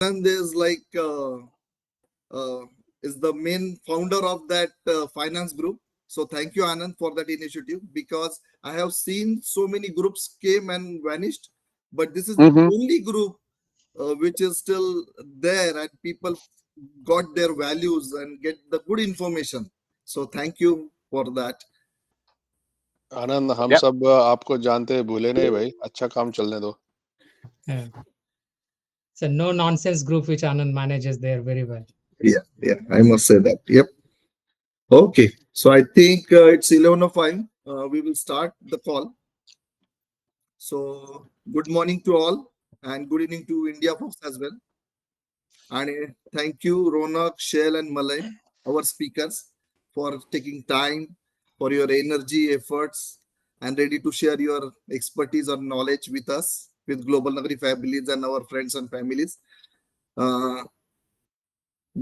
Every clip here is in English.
Anand is is the main founder of that finance group. So thank you, Anand, for that initiative, because I have seen so many groups came and vanished, but this is the Mm-hmm. only group which is still there and people got their values and get the good information. So thank you for that. आनंद, हम Yep. सब आपको जानते हैं, भूले नहीं भाई, अच्छा काम चलने दो. Yeah. It's a no nonsense group which Anand manages there very well. Yeah, I must say that. Yep. Okay, so I think it's 11:05. We will start the call. So good morning to all and good evening to India folks as well. And thank you, Ronak, Shell, and Malay, our speakers, for taking time, for your energy, efforts, and ready to share your expertise or knowledge with us, with Global Nagari families and our friends and families. Uh,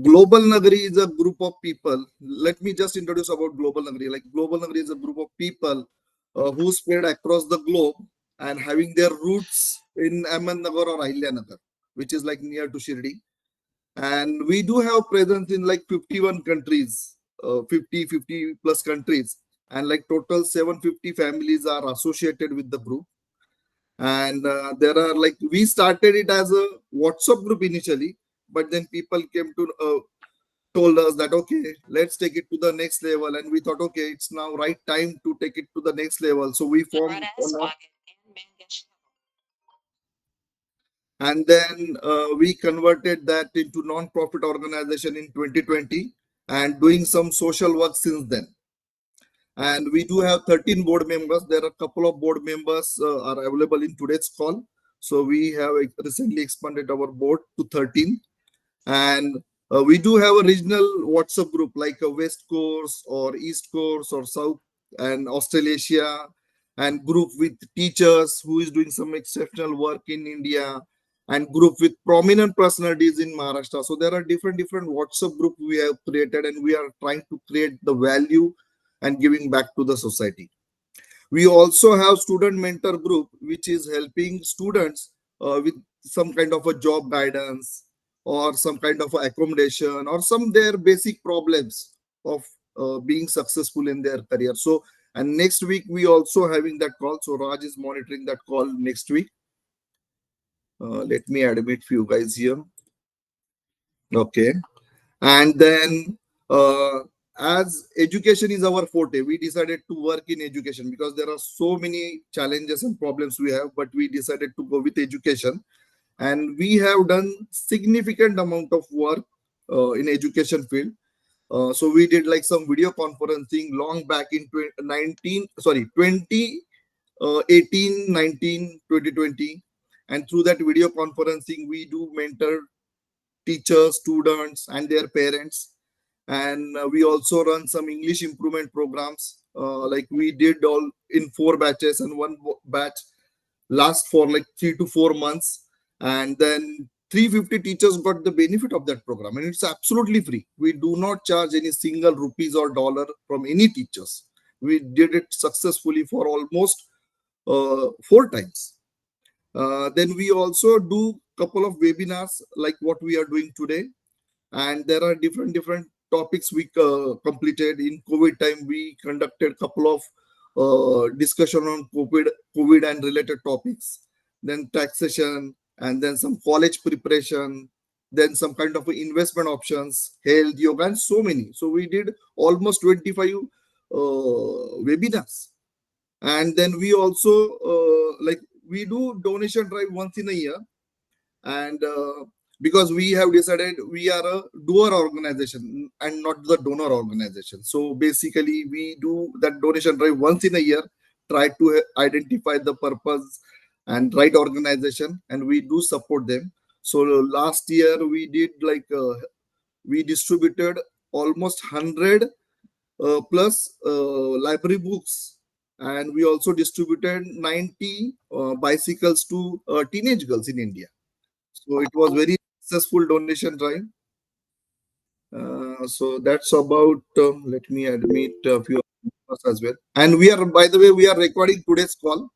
Global Nagari is a group of people. Let me just introduce about Global Nagari. Like Global Nagari is a group of people who spread across the globe and having their roots in Ahmednagar or Nagar, which is like near to Shirdi. And we do have presence in like 51 countries, 50 plus countries, and like total 750 families are associated with the group. And there are like we started it as a WhatsApp group initially, but then people came to told us that okay, let's take it to the next level, and we thought okay, it's now right time to take it to the next level. So we formed and then we converted that into non-profit organization in 2020 and doing some social work since then. And we do have 13 board members. There are a couple of board members are available in today's call. So we have recently expanded our board to 13. And we do have a regional WhatsApp group like a West Coast or East Coast or South and Australasia, and group with teachers who is doing some exceptional work in India, and group with prominent personalities in Maharashtra. So there are different WhatsApp group we have created, and we are trying to create the value and giving back to the society. We also have student mentor group, which is helping students with some kind of a job guidance or some kind of accommodation or some their basic problems of being successful in their career. So, and next week we also having that call. So Raj is monitoring that call next week. Let me admit few guys here. Okay. And then as education is our forte, we decided to work in education because there are so many challenges and problems we have, but we decided to go with education. And we have done significant amount of work in education field. So we did like some video conferencing long back in 2018, 19, 2020. And through that video conferencing, we do mentor teachers, students, and their parents. And we also run some English improvement programs. Like we did all in 4 batches, and one batch last for like 3 to 4 months. And then 350 teachers got the benefit of that program, and it's absolutely free. We do not charge any single rupees or dollar from any teachers. We did it successfully for almost 4 times. Then we also do couple of webinars like what we are doing today, and there are different topics we completed in COVID time. We conducted couple of discussion on COVID and related topics, then taxation, and then some college preparation, then some kind of investment options, health, yoga, and so many. So we did almost 25 webinars. And then we also like we do donation drive once in a year. And because we have decided we are a doer organization and not the donor organization, so basically we do that donation drive once in a year, try to identify the purpose and right organization, and we do support them. So last year we did like we distributed almost 100 plus library books, and we also distributed 90 bicycles to teenage girls in India. So it was very successful donation drive. So that's about. Let me admit a few of us as well. And we are, by the way, we are recording today's call.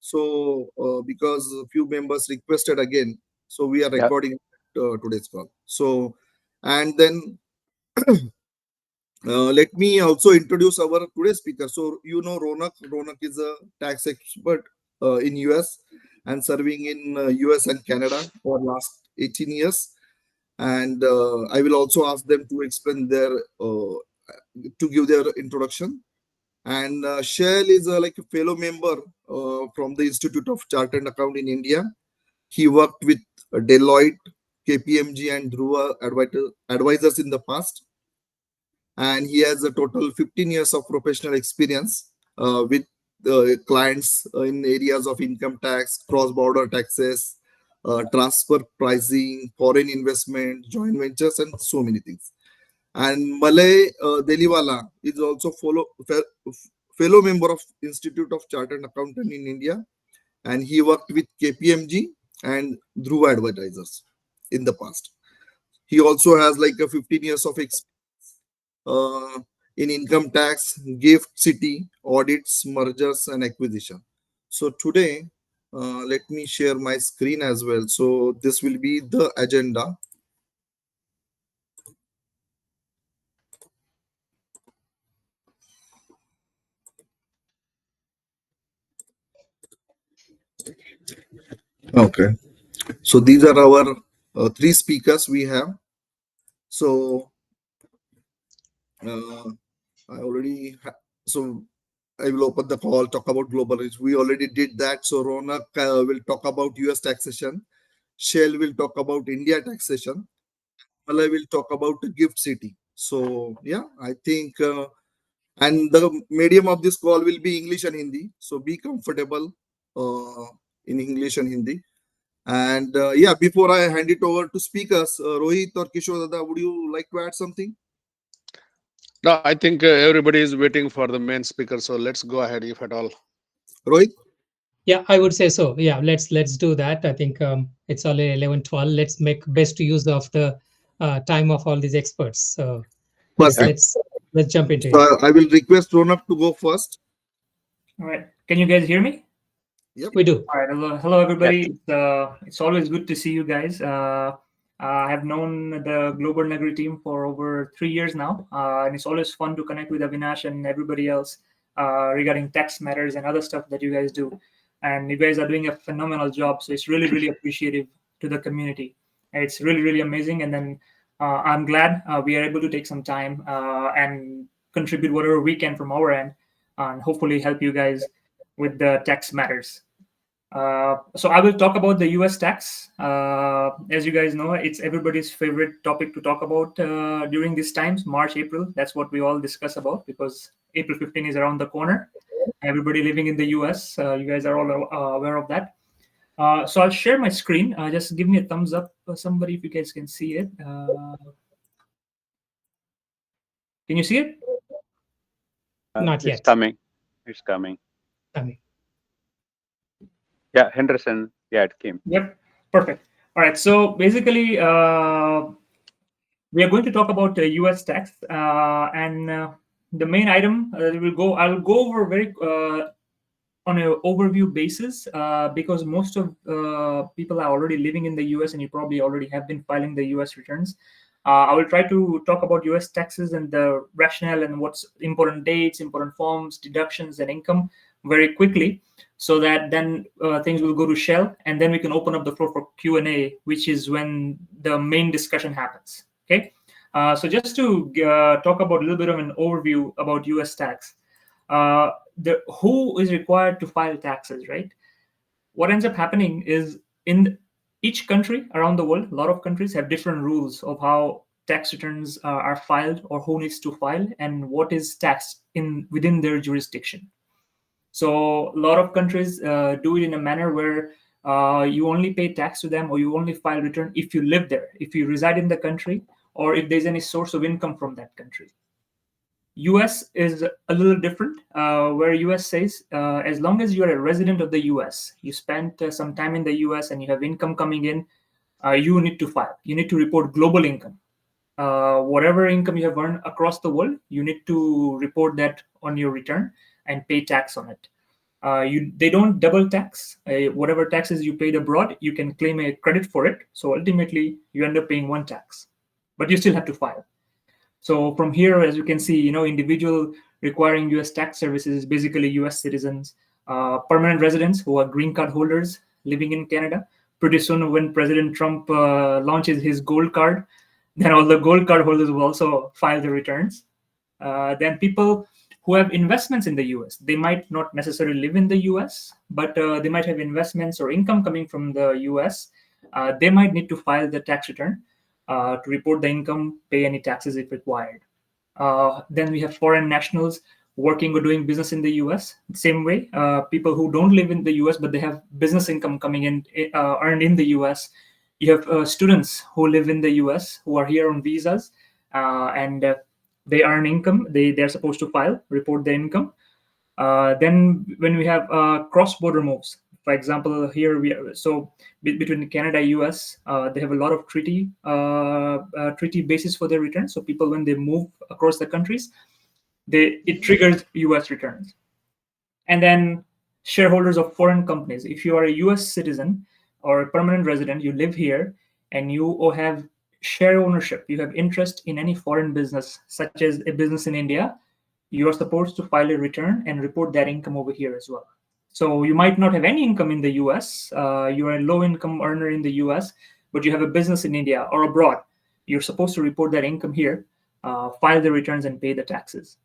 So because a few members requested again, so we are Yep. recording. today's call. So, and then let me also introduce our today's speaker. So, Ronak. Ronak is a tax expert in US and serving in US and Canada for last 18 years. And I will also ask them to explain to give their introduction. And Shail is like a fellow member from the Institute of Chartered Account in India. He worked with Deloitte, KPMG, and Dhruva advisors in the past, and he has a total 15 years of professional experience with clients in areas of income tax, cross-border taxes, transfer pricing, foreign investment, joint ventures, and so many things. And Malay Deliwala is also fellow member of Institute of Chartered Accountant in India, and he worked with KPMG and Dhruva Advertisers in the past. He also has like a 15 years of experience uh, in income tax, gift city, audits, mergers, and acquisition. So today, let me share my screen as well. So this will be the agenda. Okay. So these are our three speakers we have. So uh, I already so I will open the call, talk about global risk. We already did that. So Ronak will talk about US taxation. Shell will talk about India taxation. Malay will talk about the gift city. So yeah, I think and the medium of this call will be English and Hindi. So be comfortable uh, in English and Hindi. And yeah, before I hand it over to speakers, Rohit or Kishore Dada, would you like to add something? No, I think everybody is waiting for the main speaker. So let's go ahead, if at all. Rohit? Yeah, I would say so. Yeah, let's do that. I think it's already 11:12. Let's make best use of the time of all these experts. So yes, Perfect. let's jump into it. So I will request Ronak to go first. All right. Can you guys hear me? Yep. We do. All right. Hello everybody. It's always good to see you guys. I have known the Globalnagari team for over 3 years now, and it's always fun to connect with Avinash and everybody else regarding tax matters and other stuff that you guys do. And you guys are doing a phenomenal job. So it's really, really appreciative to the community. It's really, really amazing. And then I'm glad we are able to take some time and contribute whatever we can from our end, and hopefully help you guys with the tax matters. So I will talk about the US tax. As you guys know, it's everybody's favorite topic to talk about during these times, March, April. That's what we all discuss about because April 15 is around the corner. Everybody living in the US, you guys are all aware of that. So I'll share my screen. Just give me a thumbs up, somebody, if you guys can see it. Can you see it? Not It's yet. coming. It's coming. Coming. Yeah, Henderson. Yeah, it came. Yep. Perfect. All right. So basically, we are going to talk about the US tax, and the main item I'll go over very on an overview basis because most of people are already living in the US and you probably already have been filing the US returns. I will try to talk about US taxes and the rationale and what's important dates, important forms, deductions, and income very quickly, so that then things will go to Shell, and then we can open up the floor for Q&A, which is when the main discussion happens. Okay. So just to talk about a little bit of an overview about US tax. Who is required to file taxes, right? What ends up happening is in each country around the world, a lot of countries have different rules of how tax returns are filed or who needs to file and what is taxed within their jurisdiction. So a lot of countries do it in a manner where you only pay tax to them or you only file return if you live there, if you reside in the country, or if there's any source of income from that country. US is a little different, where US says as long as you are a resident of the US, you spent some time in the US and you have income coming in, you need to file. You need to report global income. Whatever income you have earned across the world, you need to report that on your return and pay tax on it. They don't double tax. Whatever taxes you paid abroad, you can claim a credit for it. So ultimately, you end up paying one tax, but you still have to file. So from here, as you can see, individual requiring U.S. tax services is basically U.S. citizens, permanent residents who are green card holders living in Canada. Pretty soon, when President Trump launches his gold card, then all the gold card holders will also file their returns. Then people who have investments in the US, they might not necessarily live in the US, but they might have investments or income coming from the US. They might need to file the tax return to report the income, pay any taxes if required. Then we have foreign nationals working or doing business in the US. Same way, people who don't live in the US, but they have business income coming in, earned in the US. You have students who live in the US who are here on visas, and they earn income. They're supposed to file, report their income. Then when we have cross-border moves, for example, here between Canada and US, they have a lot of treaty basis for their returns. So people, when they move across the countries, it triggers US returns. And then shareholders of foreign companies. If you are a US citizen or a permanent resident, you live here, and you have share ownership, you have interest in any foreign business, such as a business in India, you are supposed to file a return and report that income over here as well. So you might not have any income in the US, you are a low income earner in the US, but you have a business in India or abroad. You're supposed to report that income here, file the returns and pay the taxes.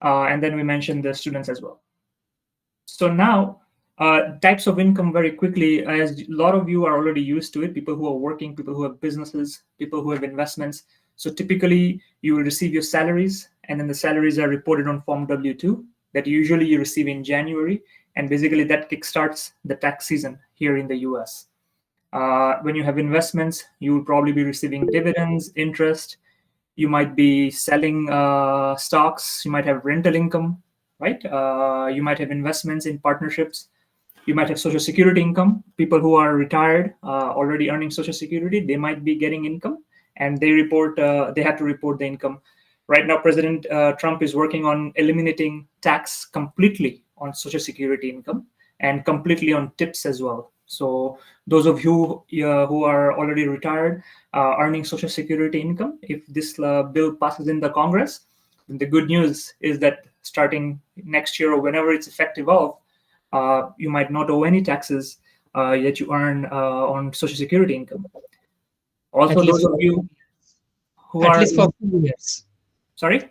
And then we mentioned the students as well. So now, types of income very quickly, as a lot of you are already used to it, people who are working, people who have businesses, people who have investments. So typically you will receive your salaries, and then the salaries are reported on Form W-2 that usually you receive in January. And basically that kickstarts the tax season here in the US. When you have investments, you will probably be receiving dividends, interest. You might be selling stocks. You might have rental income, right? You might have investments in partnerships. You might have Social Security income. People who are retired, already earning Social Security, they might be getting income, and they have to report the income. Right now, President Trump is working on eliminating tax completely on Social Security income and completely on tips as well. So those of you who are already retired, earning Social Security income, if this bill passes in the Congress, then the good news is that starting next year or whenever it's effective of, you might not owe any taxes that you earn on Social Security income. Also, those of you who are... At least for 4 years. Sorry?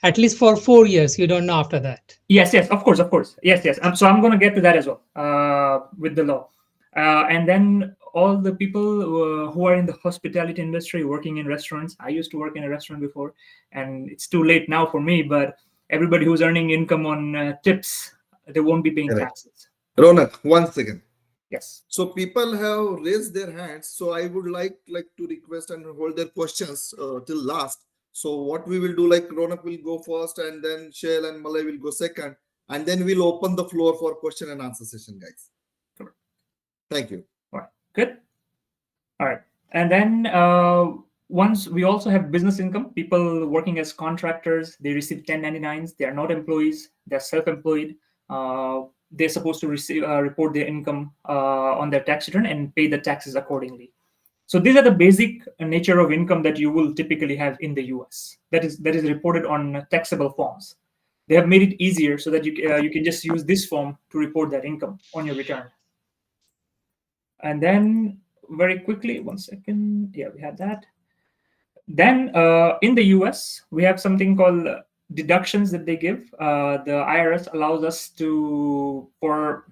At least for 4 years. You don't know after that. Yes, of course. Yes. So I'm going to get to that as well with the law. And then all the people who are in the hospitality industry, working in restaurants. I used to work in a restaurant before, and it's too late now for me, but everybody who's earning income on tips, they won't be paying taxes. Ronak, 1 second. Yes. So people have raised their hands. So I would like to request and hold their questions till last. So what we will do, Ronak will go first, and then Shail and Malay will go second, and then we'll open the floor for question and answer session, guys. Correct. Thank you. All right. Good. All right. And then once we also have business income, people working as contractors, they receive 1099s. They are not employees. They're self-employed. They're supposed to report their income on their tax return and pay the taxes accordingly. So these are the basic nature of income that you will typically have in the US. That is reported on taxable forms. They have made it easier so that you can just use this form to report that income on your return. And then very quickly, 1 second. Yeah, we had that. Then in the US, we have something called deductions that they give. The IRS allows us to, for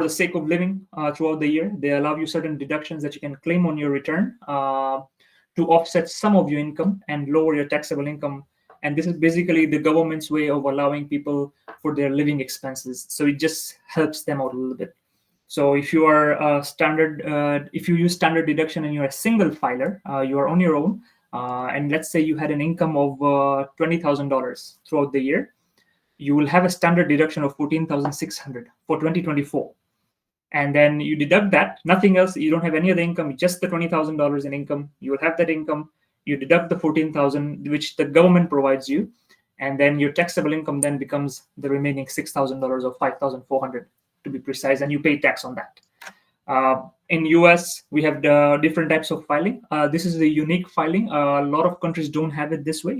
the sake of living throughout the year, they allow you certain deductions that you can claim on your return to offset some of your income and lower your taxable income. And this is basically the government's way of allowing people for their living expenses. So it just helps them out a little bit. So if you are if you use standard deduction and you're a single filer, you are on your own, and let's say you had an income of $20,000 throughout the year, you will have a standard deduction of $14,600 for 2024. And then you deduct that, nothing else, you don't have any other income, just the $20,000 in income. You will have that income, you deduct the $14,000, which the government provides you, and then your taxable income then becomes the remaining $6,000 or $5,400 to be precise, and you pay tax on that. In US, we have the different types of filing. This is the unique filing. A lot of countries don't have it this way,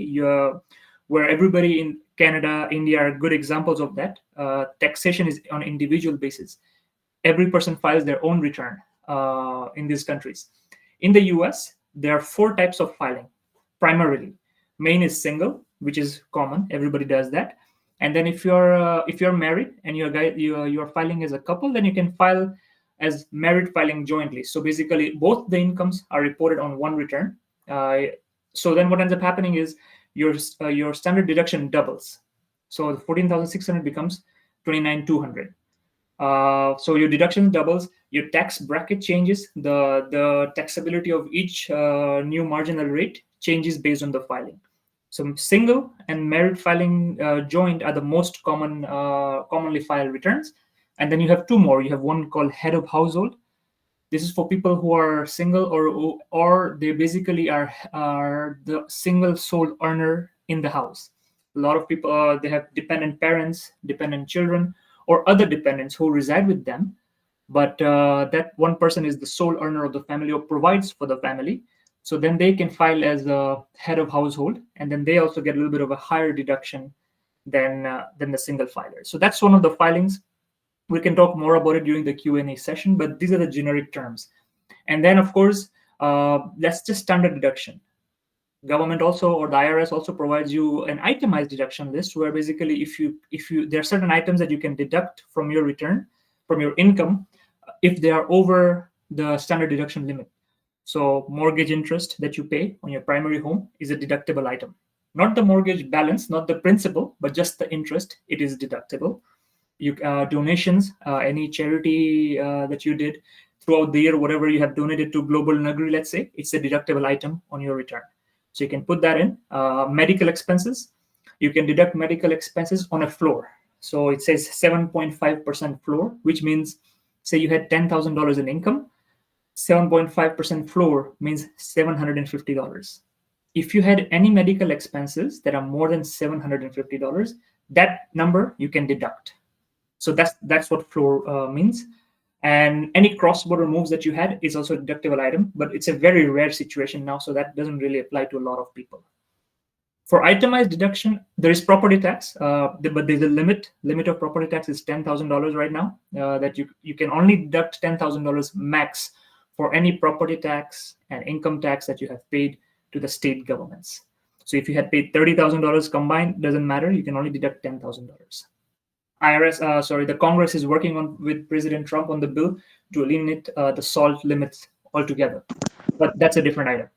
where everybody in Canada, India are good examples of that. Taxation is on individual basis. Every person files their own return in these countries. In the US, there are 4 types of filing, primarily. Main is single, which is common. Everybody does that. And then if you're married and you're filing as a couple, then you can file as married filing jointly. So basically, both the incomes are reported on one return. So then what ends up happening is your standard deduction doubles. So the 14,600 becomes 29,200. So your deduction doubles, your tax bracket changes, the taxability of each new marginal rate changes based on the filing. So single and married filing joint are the most commonly filed returns. And then you have 2 more. You have one called head of household. This is for people who are single or they basically are the single sole earner in the house. A lot of people, they have dependent parents, dependent children, or other dependents who reside with them. But that one person is the sole earner of the family or provides for the family. So then they can file as a head of household, and then they also get a little bit of a higher deduction than the single filer. So that's one of the filings. We can talk more about it during the Q&A session, but these are the generic terms. And then, of course, that's just standard deduction. Government also, or the IRS also provides you an itemized deduction list, where basically if you there are certain items that you can deduct from your return, from your income, if they are over the standard deduction limit. So mortgage interest that you pay on your primary home is a deductible item. Not the mortgage balance, not the principal, but just the interest, it is deductible. Donations, any charity that you did throughout the year, whatever you have donated to Globalnagari, let's say, it's a deductible item on your return. So you can put that in. Medical expenses, you can deduct medical expenses on a floor. So it says 7.5% floor, which means, say you had $10,000 in income, 7.5% floor means $750. If you had any medical expenses that are more than $750, that number you can deduct. So that's what floor means. And any cross-border moves that you had is also a deductible item, but it's a very rare situation now, so that doesn't really apply to a lot of people. For itemized deduction, there is property tax, but there's a limit. Limit of property tax is $10,000 right now. That you can only deduct $10,000 max for any property tax and income tax that you have paid to the state governments. So if you had paid $30,000 combined, doesn't matter. You can only deduct $10,000. The Congress is working with President Trump on the bill to eliminate the SALT limits altogether, but that's a different item.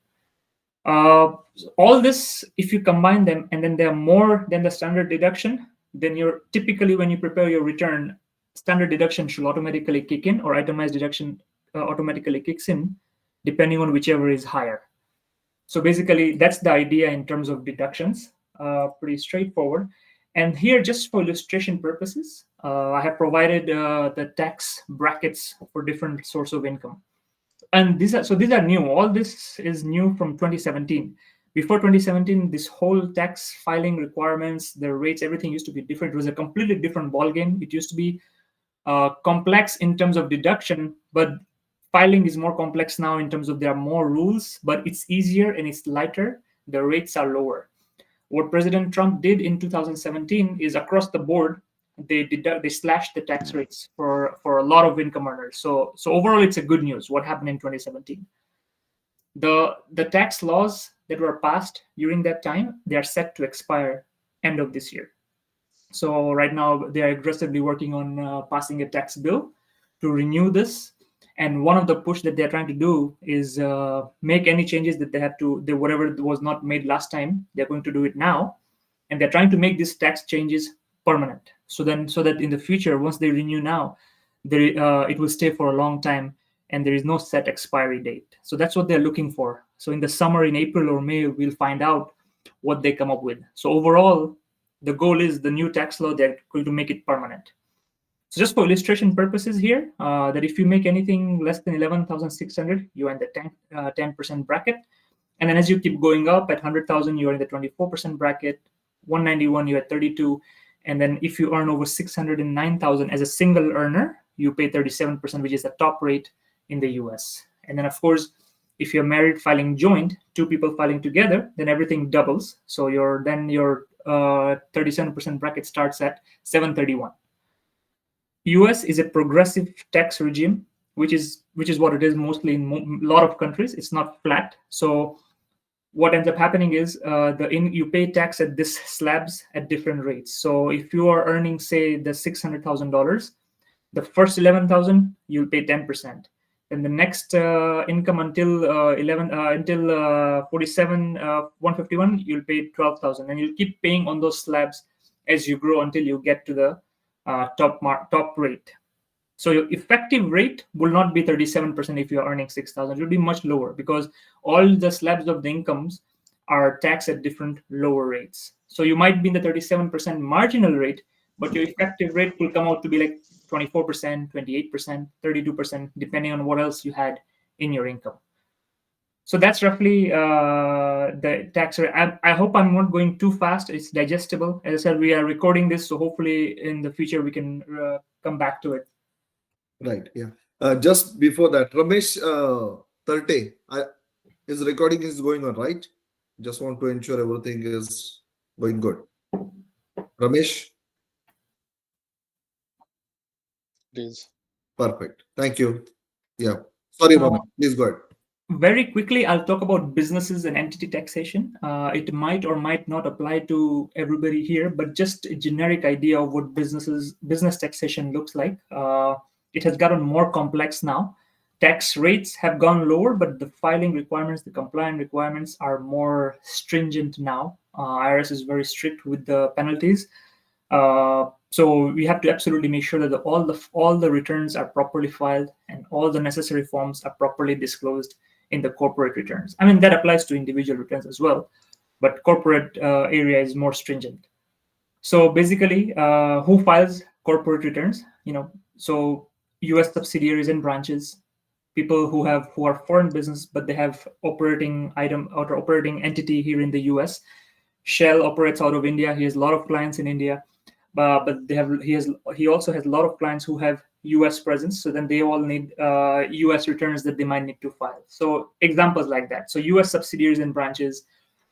All this, if you combine them, and then they are more than the standard deduction, then you're typically, when you prepare your return, standard deduction should automatically kick in, or itemized deduction automatically kicks in, depending on whichever is higher. So basically, that's the idea in terms of deductions. Pretty straightforward. And here, just for illustration purposes, I have provided the tax brackets for different source of income. And these are new. All this is new from 2017. Before 2017, this whole tax filing requirements, the rates, everything used to be different. It was a completely different ballgame. It used to be complex in terms of deduction, but filing is more complex now in terms of there are more rules, but it's easier and it's lighter. The rates are lower. What President Trump did in 2017 is across the board, they slashed the tax rates for a lot of income earners. So overall, it's a good news. What happened in 2017? The tax laws that were passed during that time, they are set to expire end of this year. So right now, they are aggressively working on passing a tax bill to renew this. And one of the push that they're trying to do is make any changes that they had to, whatever was not made last time, they're going to do it now. And they're trying to make these tax changes permanent. So that in the future, once they renew now, it will stay for a long time and there is no set expiry date. So that's what they're looking for. So in the summer, in April or May, we'll find out what they come up with. So overall, the goal is the new tax law, they're going to make it permanent. So just for illustration purposes here, that if you make anything less than 11,600, you're in the 10% bracket. And then as you keep going up at 100,000, you're in the 24% bracket. 191, you're at 32. And then if you earn over 609,000 as a single earner, you pay 37%, which is the top rate in the US. And then, of course, if you're married filing joint, two people filing together, then everything doubles. So your 37% bracket starts at 731. US is a progressive tax regime, which is what it is mostly in a lot of countries. It's not flat. So what ends up happening is you pay tax at this slabs at different rates. So if you are earning, say, the $600,000, the first 11,000 you'll pay 10%. Then the next income until 47 151 you'll pay 12,000, and you'll keep paying on those slabs as you grow until you get to the top rate. So your effective rate will not be 37% if you're earning 6,000. It will be much lower because all the slabs of the incomes are taxed at different lower rates. So you might be in the 37% marginal rate, but your effective rate will come out to be like 24%, 28%, 32%, depending on what else you had in your income. So that's roughly the tax rate. I hope I'm not going too fast. It's digestible. As I said, we are recording this, so hopefully in the future we can come back to it. Right. Yeah. Just before that, Ramesh Tarte, his recording is going on, right? Just want to ensure everything is going good. Ramesh? Please. Perfect. Thank you. Yeah. Sorry, Ronak. Please go ahead. Very quickly, I'll talk about businesses and entity taxation. It might or might not apply to everybody here, but just a generic idea of what business taxation looks like. It has gotten more complex now. Tax rates have gone lower, but the filing requirements, the compliance requirements are more stringent now. IRS is very strict with the penalties. So we have to absolutely make sure that all the returns are properly filed and all the necessary forms are properly disclosed in the corporate returns. I mean, that applies to individual returns as well, but corporate area is more stringent. So basically, who files corporate returns? So U.S. subsidiaries and branches, people who are foreign business, but they have operating entity here in the U.S. Shell operates out of India. He has a lot of clients in India, but he also has a lot of clients who have U.S. presence. So then they all need U.S. returns that they might need to file. So examples like that. So U.S. subsidiaries and branches,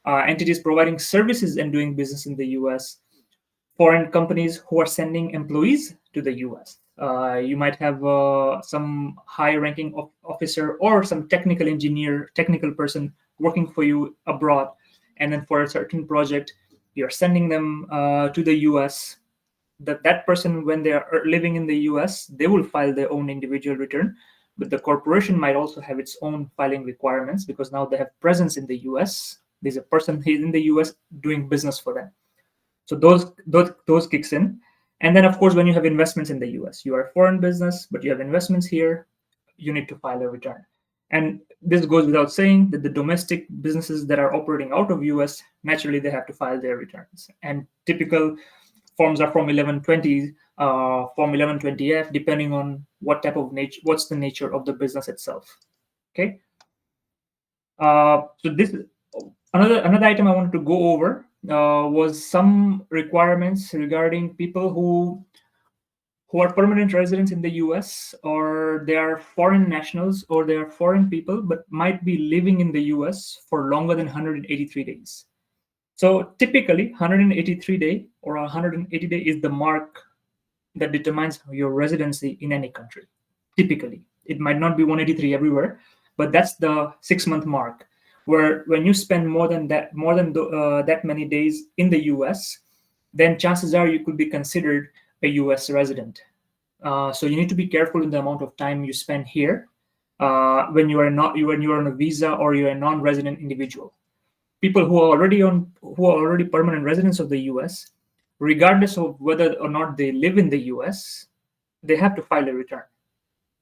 entities providing services and doing business in the U.S., foreign companies who are sending employees to the U.S. You might have some high-ranking officer or some technical engineer, technical person working for you abroad, and then for a certain project, you're sending them to the U.S. That person, when they are living in the US, they will file their own individual return, but the corporation might also have its own filing requirements because now they have presence in the US. There's a person in the US doing business for them. So those kicks in. And then, of course, when you have investments in the US, you are a foreign business, but you have investments here, you need to file a return. And this goes without saying that the domestic businesses that are operating out of US, naturally, they have to file their returns. And typical forms are Form 1120, Form 1120F, depending on what's the nature of the business itself. Okay. So this another item I wanted to go over was some requirements regarding people who are permanent residents in the US, or they are foreign nationals, or they are foreign people, but might be living in the US for longer than 183 days. So typically 183 day or 180 day is the mark that determines your residency in any country. Typically, it might not be 183 everywhere, but that's the 6-month mark, where when you spend more than that many days in the US, then chances are you could be considered a US resident. So you need to be careful in the amount of time you spend here when you are on a visa or you're a non-resident individual. People who are already permanent residents of the US, regardless of whether or not they live in the US, they have to file a return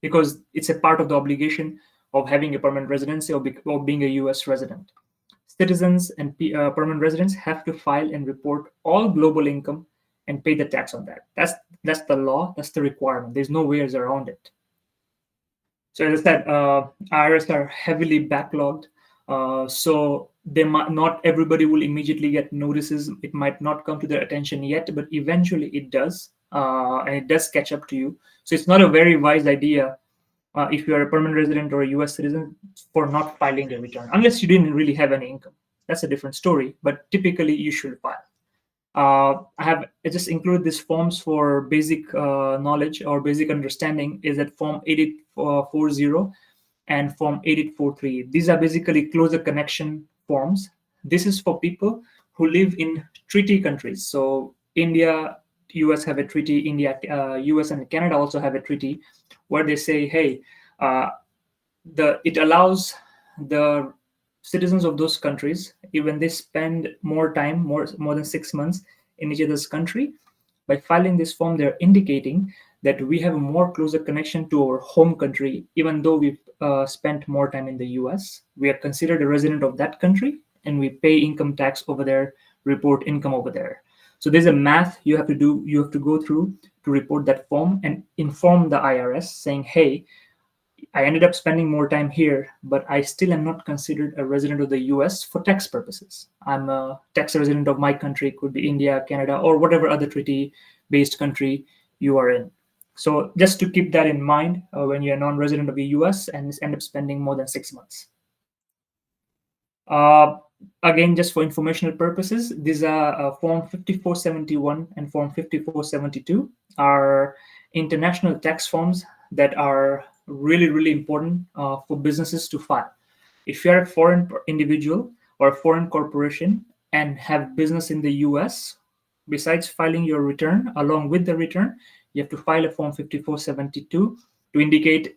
because it's a part of the obligation of having a permanent residency or being a US resident. Citizens and permanent residents have to file and report all global income and pay the tax on that. That's the law. That's the requirement. There's no ways around it. So as I said, IRS are heavily backlogged. So not everybody will immediately get notices. It might not come to their attention yet, but eventually it does, and it does catch up to you. So it's not a very wise idea if you are a permanent resident or a US citizen for not filing the return, unless you didn't really have any income. That's a different story, but typically you should file. I just included these forms for basic knowledge or basic understanding. Is that Form 8840 and Form 8843. These are basically closer connection forms. This is for people who live in treaty countries. So India, US have a treaty. India, US and Canada also have a treaty where they say, hey, it allows the citizens of those countries, even they spend more time, more than 6 months in each other's country, by filing this form, they're indicating that we have a more closer connection to our home country, even though we've spent more time in the US. We are considered a resident of that country, and we pay income tax over there, report income over there. So there's a math you have to do. You have to go through to report that form and inform the IRS saying, hey, I ended up spending more time here, but I still am not considered a resident of the US for tax purposes. I'm a tax resident of my country, could be India, Canada, or whatever other treaty-based country you are in. So just to keep that in mind when you're a non-resident of the US and end up spending more than 6 months. Again, just for informational purposes, these are Form 5471 and Form 5472 are international tax forms that are really, really important for businesses to file. If you're a foreign individual or a foreign corporation and have business in the US, besides filing your return, along with the return, you have to file a Form 5472 to indicate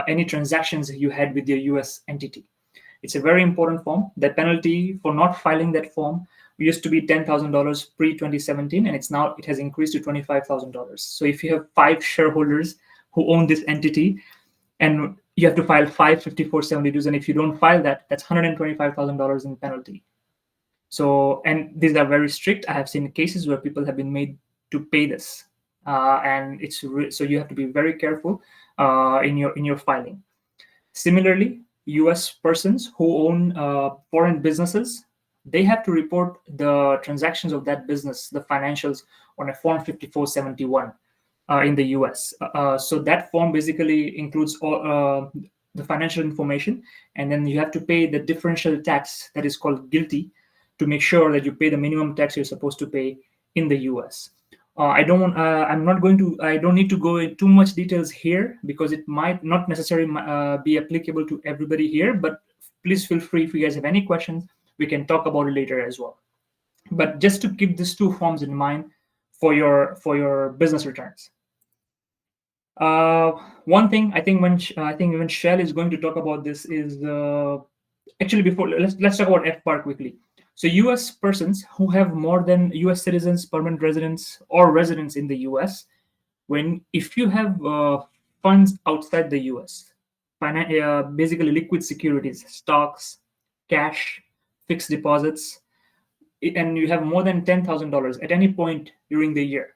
any transactions you had with your US entity. It's a very important form. The penalty for not filing that form used to be $10,000 pre-2017, and it has increased to $25,000. So if you have 5 shareholders who own this entity, and you have to file 5 5472s, and if you don't file that, that's $125,000 in penalty. So, and these are very strict. I have seen cases where people have been made to pay this, and so you have to be very careful in your filing. Similarly, US persons who own foreign businesses, they have to report the transactions of that business, the financials, on a Form 5471 in the US. So that form basically includes all the financial information, and then you have to pay the differential tax that is called GILTI to make sure that you pay the minimum tax you're supposed to pay in the US. I don't need to go into too much details here because it might not necessarily be applicable to everybody here, but please feel free if you guys have any questions, we can talk about it later as well. But just to keep these 2 forms in mind for your business returns. One thing I think when Shell is going to talk about this is actually before let's talk about FBAR quickly. So US persons who have more than US citizens, permanent residents, or residents in the US, if you have funds outside the US, basically liquid securities, stocks, cash, fixed deposits, and you have more than $10,000 at any point during the year,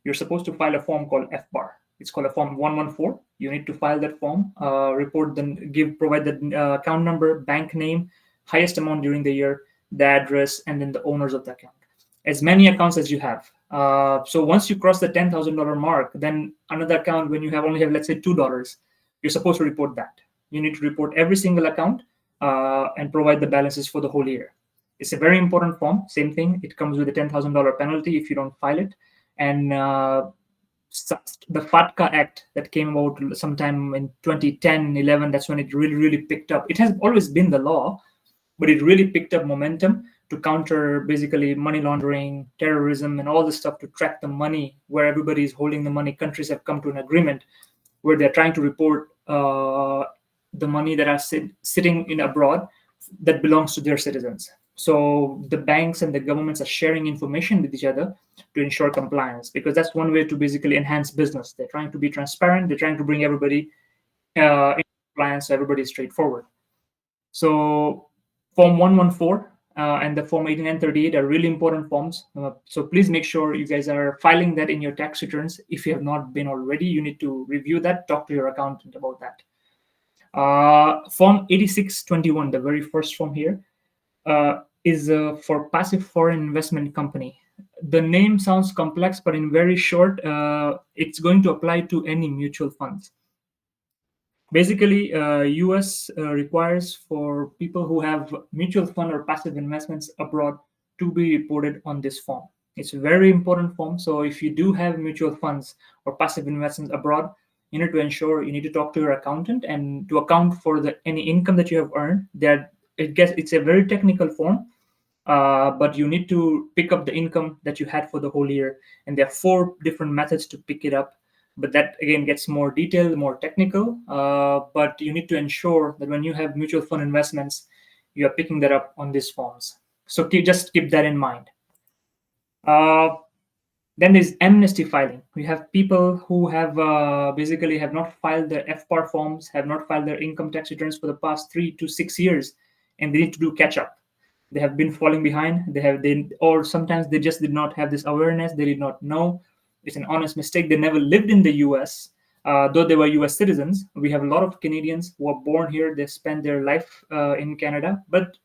you're supposed to file a form called FBAR. It's called a Form 114. You need to file that form, provide the account number, bank name, highest amount during the year, the address, and then the owners of the account. As many accounts as you have. So once you cross the $10,000 mark, then another account, when you only have, let's say, $2, you're supposed to report that. You need to report every single account and provide the balances for the whole year. It's a very important form. Same thing. It comes with a $10,000 penalty if you don't file it. And the FATCA Act that came about sometime in 2010-11, that's when it really, really picked up. It has always been the law, but it really picked up momentum to counter basically money laundering, terrorism, and all this stuff, to track the money where everybody is holding the money. Countries have come to an agreement where they're trying to report the money that are sitting in abroad that belongs to their citizens. So the banks and the governments are sharing information with each other to ensure compliance, because that's one way to basically enhance business. They're trying to be transparent. They're trying to bring everybody in compliance, so everybody is straightforward. So Form 114 and the Form 8938 are really important forms. So please make sure you guys are filing that in your tax returns. If you have not been already, you need to review that, talk to your accountant about that. Form 8621, the very first form here, is for passive foreign investment company. The name sounds complex, but in very short, it's going to apply to any mutual funds. Basically, US requires for people who have mutual fund or passive investments abroad to be reported on this form. It's a very important form. So if you do have mutual funds or passive investments abroad, you need to ensure you need to talk to your accountant and to account for any income that you have earned. That it's a very technical form, but you need to pick up the income that you had for the whole year, and there are 4 different methods to pick it up. But that again gets more detailed, more technical. But you need to ensure that when you have mutual fund investments, you are picking that up on these forms. So just keep that in mind. Then there's amnesty filing. We have people who have basically have not filed their FPAR forms, have not filed their income tax returns for the past 3 to 6 years, and they need to do catch up. They have been falling behind. Or sometimes they just did not have this awareness. They did not know. It's an honest mistake. They never lived in the US, though they were US citizens. We have a lot of Canadians who are born here. They spend their life in Canada, but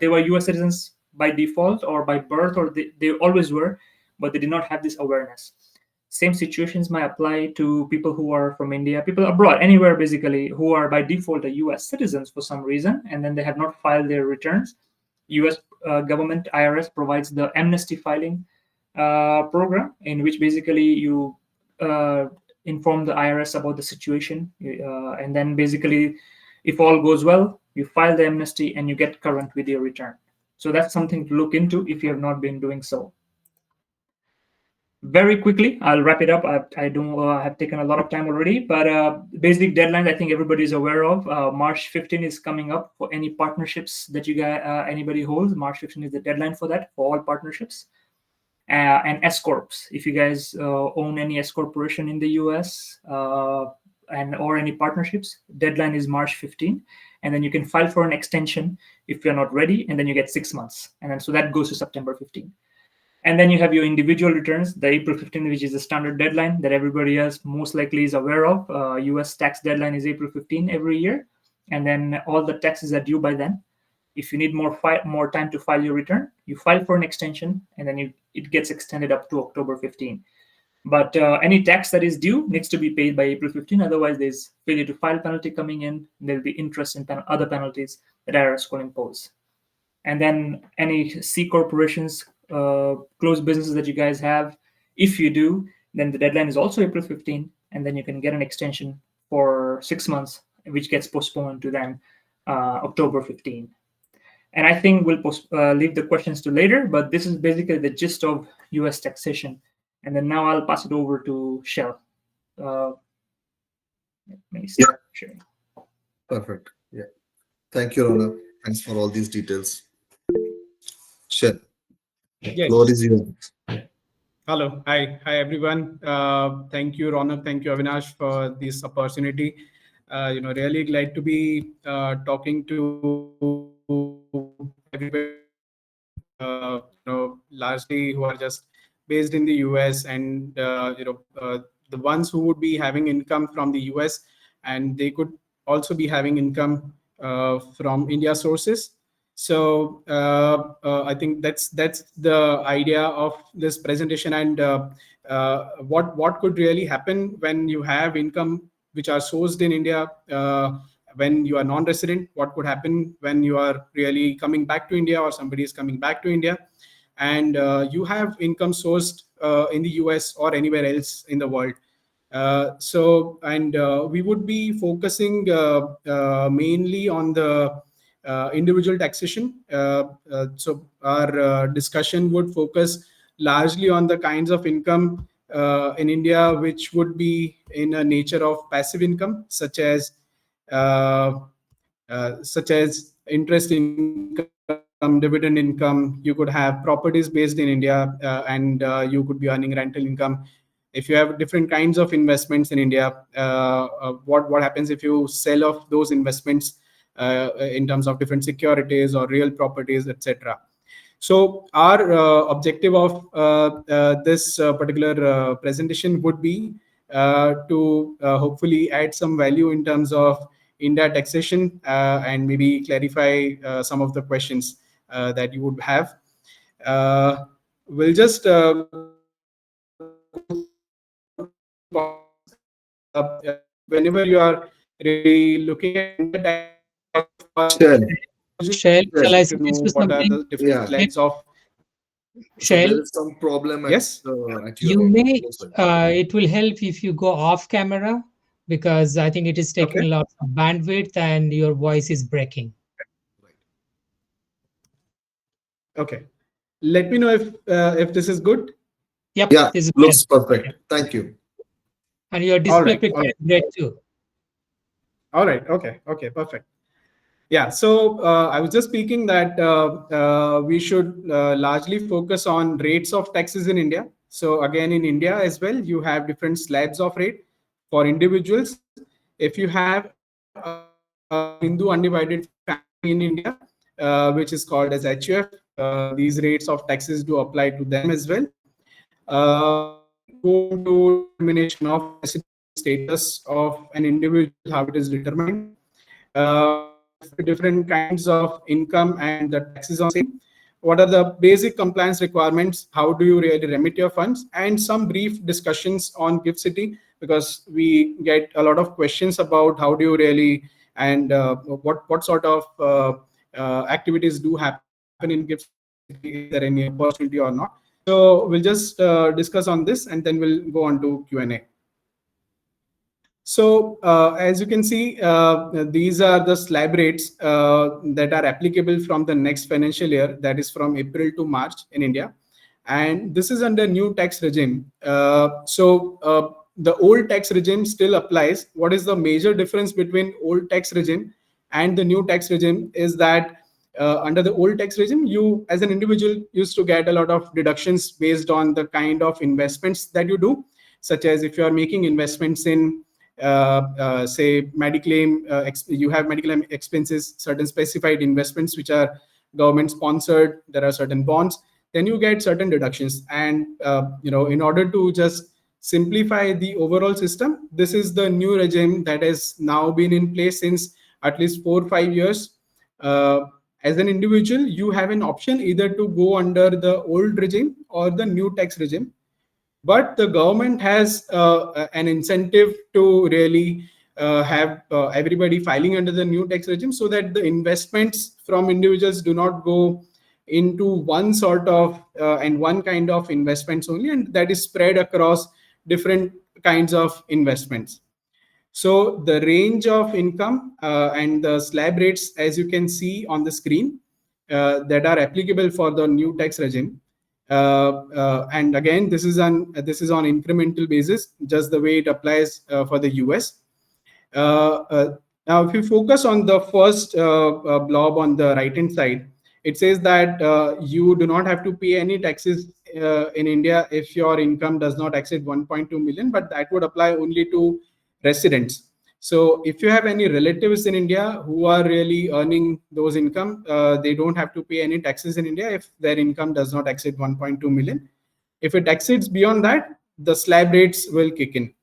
they were US citizens by default or by birth, or they always were, but they did not have this awareness. Same situations might apply to people who are from India, people abroad, anywhere basically, who are by default US citizens for some reason, and then they have not filed their returns. US government, IRS, provides the amnesty filing program, in which basically you inform the IRS about the situation, and then basically, if all goes well, you file the amnesty and you get current with your return. So that's something to look into if you have not been doing so. Very quickly, I'll wrap it up. I don't have taken a lot of time already, but basic deadlines I think everybody is aware of. March 15 is coming up for any partnerships that you guys anybody holds. March 15 is the deadline for that for all partnerships. And S corps. If you guys own any S corporation in the US or any partnerships, deadline is March 15, and then you can file for an extension if you're not ready, and then you get 6 months, and then so that goes to September 15. And then you have your individual returns, the April 15, which is the standard deadline that everybody else most likely is aware of. US tax deadline is April 15 every year, and then all the taxes are due by then. If you need more time to file your return, you file for an extension, and then it gets extended up to October 15. But any tax that is due needs to be paid by April 15. Otherwise, there's failure to file penalty coming in. There'll be interest and other penalties that IRS will impose. And then any C corporations, closed businesses that you guys have, if you do, then the deadline is also April 15, and then you can get an extension for 6 months, which gets postponed to then October 15. And I think we'll leave the questions to later, but this is basically the gist of US taxation. And then now I'll pass it over to Shell. Let me start sharing. Perfect. Yeah. Thank you, Ronak. Thanks for all these details. Shell, Yes. floor is yours. Hello. Hi everyone. Thank you, Ronak. Thank you, Avinash, for this opportunity. Really glad to be talking to everybody, largely who are just based in the US, and the ones who would be having income from the US, and they could also be having income from India sources. So I think that's the idea of this presentation, and what could really happen when you have income which are sourced in India when you are non-resident. What could happen when you are really coming back to India, or somebody is coming back to India, and you have income sourced in the US or anywhere else in the world. We would be focusing mainly on the individual taxation. So our discussion would focus largely on the kinds of income in India which would be in a nature of passive income, such as interest income, dividend income. You could have properties based in India, and you could be earning rental income. If you have different kinds of investments in India, what happens if you sell off those investments in terms of different securities or real properties, etc. So our objective of this particular presentation would be to hopefully add some value in terms of India taxation and maybe clarify some of the questions. that you would have. We'll just go whenever you are really looking at India tax, Shell. Shall I to suggest know you what are something? the different Yeah. legs of. So Shall there is some problem at, Yes. at you your may side. it will help if you go off camera, because I think it is taking Okay. lots of bandwidth and your voice is breaking. Okay. Let me know if this is good. Yep, Yeah, this is looks better. perfect. Thank you. And your All display right. All picture right. is great too. All right. Okay. Okay. Perfect. Yeah. So I was just speaking that we should largely focus on rates of taxes in India. So again, in India as well, you have different slabs of rate for individuals. If you have a Hindu undivided family in India, which is called as HUF, these rates of taxes do apply to them as well. We'll go into determination of residential status of an individual, how it is determined, different kinds of income and the taxes on same. What are the basic compliance requirements? How do you really remit your funds? And some brief discussions on Gift City, because we get a lot of questions about how do you really and what sort of activities do happen in Gift City? Is there any opportunity or not? So we'll just discuss on this and then we'll go on to Q&A. So as you can see, these are the slab rates that are applicable from the next financial year, that is from April to March in India. And this is under new tax regime. The old tax regime still applies. What is the major difference between old tax regime and the new tax regime is that under the old tax regime, you as an individual used to get a lot of deductions based on the kind of investments that you do, such as if you are making investments in say mediclaim, you have mediclaim expenses, certain specified investments which are government sponsored, there are certain bonds, then you get certain deductions. And in order to just simplify the overall system, this is the new regime that has now been in place since at least 4 or 5 years. As an individual, you have an option either to go under the old regime or the new tax regime, but the government has an incentive to really have everybody filing under the new tax regime, so that the investments from individuals do not go into one sort of and one kind of investments only, and that is spread across different kinds of investments. So the range of income and the slab rates, as you can see on the screen, that are applicable for the new tax regime. And again, this is on incremental basis, just the way it applies for the US. Now, if you focus on the first blob on the right hand side, it says that you do not have to pay any taxes in India if your income does not exceed 1.2 million, but that would apply only to residents. So if you have any relatives in India who are really earning those income, they don't have to pay any taxes in India if their income does not exceed 1.2 million. If it exceeds beyond that, the slab rates will kick in.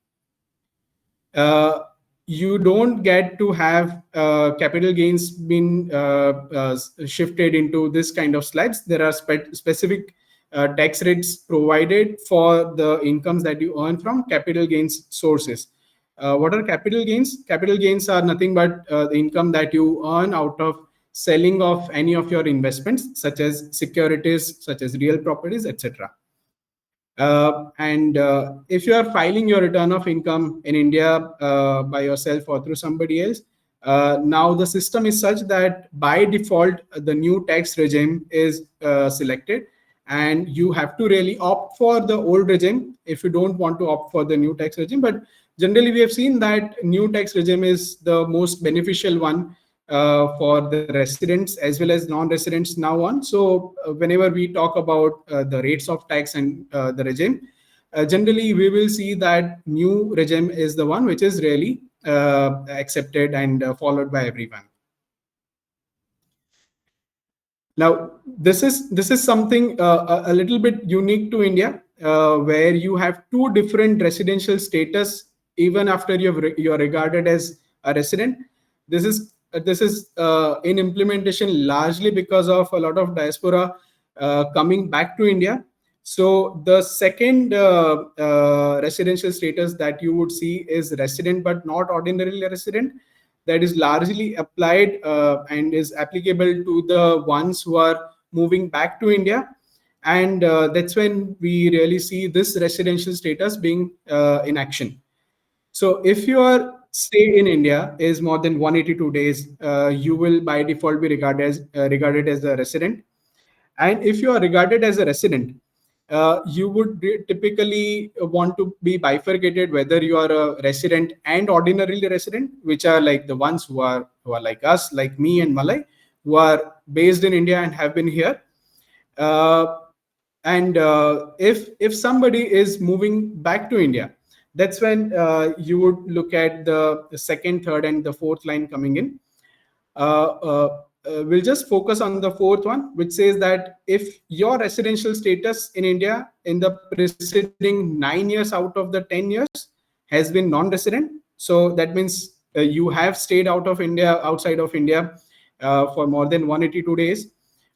You don't get to have capital gains being shifted into this kind of slabs. There are specific tax rates provided for the incomes that you earn from capital gains sources. What are capital gains? Capital gains are nothing but the income that you earn out of selling of any of your investments, such as securities, such as real properties, etc. If you are filing your return of income in India by yourself or through somebody else, now the system is such that by default, the new tax regime is selected, and you have to really opt for the old regime if you don't want to opt for the new tax regime. But generally, we have seen that new tax regime is the most beneficial one for the residents as well as non-residents now on. So whenever we talk about the rates of tax and the regime, generally we will see that new regime is the one which is really accepted and followed by everyone. Now, this is something a little bit unique to India, where you have two different residential status even after you're regarded as a resident. This is this is in implementation largely because of a lot of diaspora coming back to India. So the second residential status that you would see is resident but not ordinarily resident. That is largely applied and is applicable to the ones who are moving back to India. And that's when we really see this residential status being in action. So if your stay in India is more than 182 days, you will by default be regarded as a resident. And if you are regarded as a resident, you would typically want to be bifurcated whether you are a resident and ordinarily resident, which are like the ones who are like us, like me and Malay, who are based in India and have been here. If somebody is moving back to India, that's when you would look at the second, third, and the fourth line coming in. We'll just focus on the fourth one, which says that if your residential status in India in the preceding 9 years out of the 10 years has been non-resident, so that means you have stayed outside of India for more than 182 days,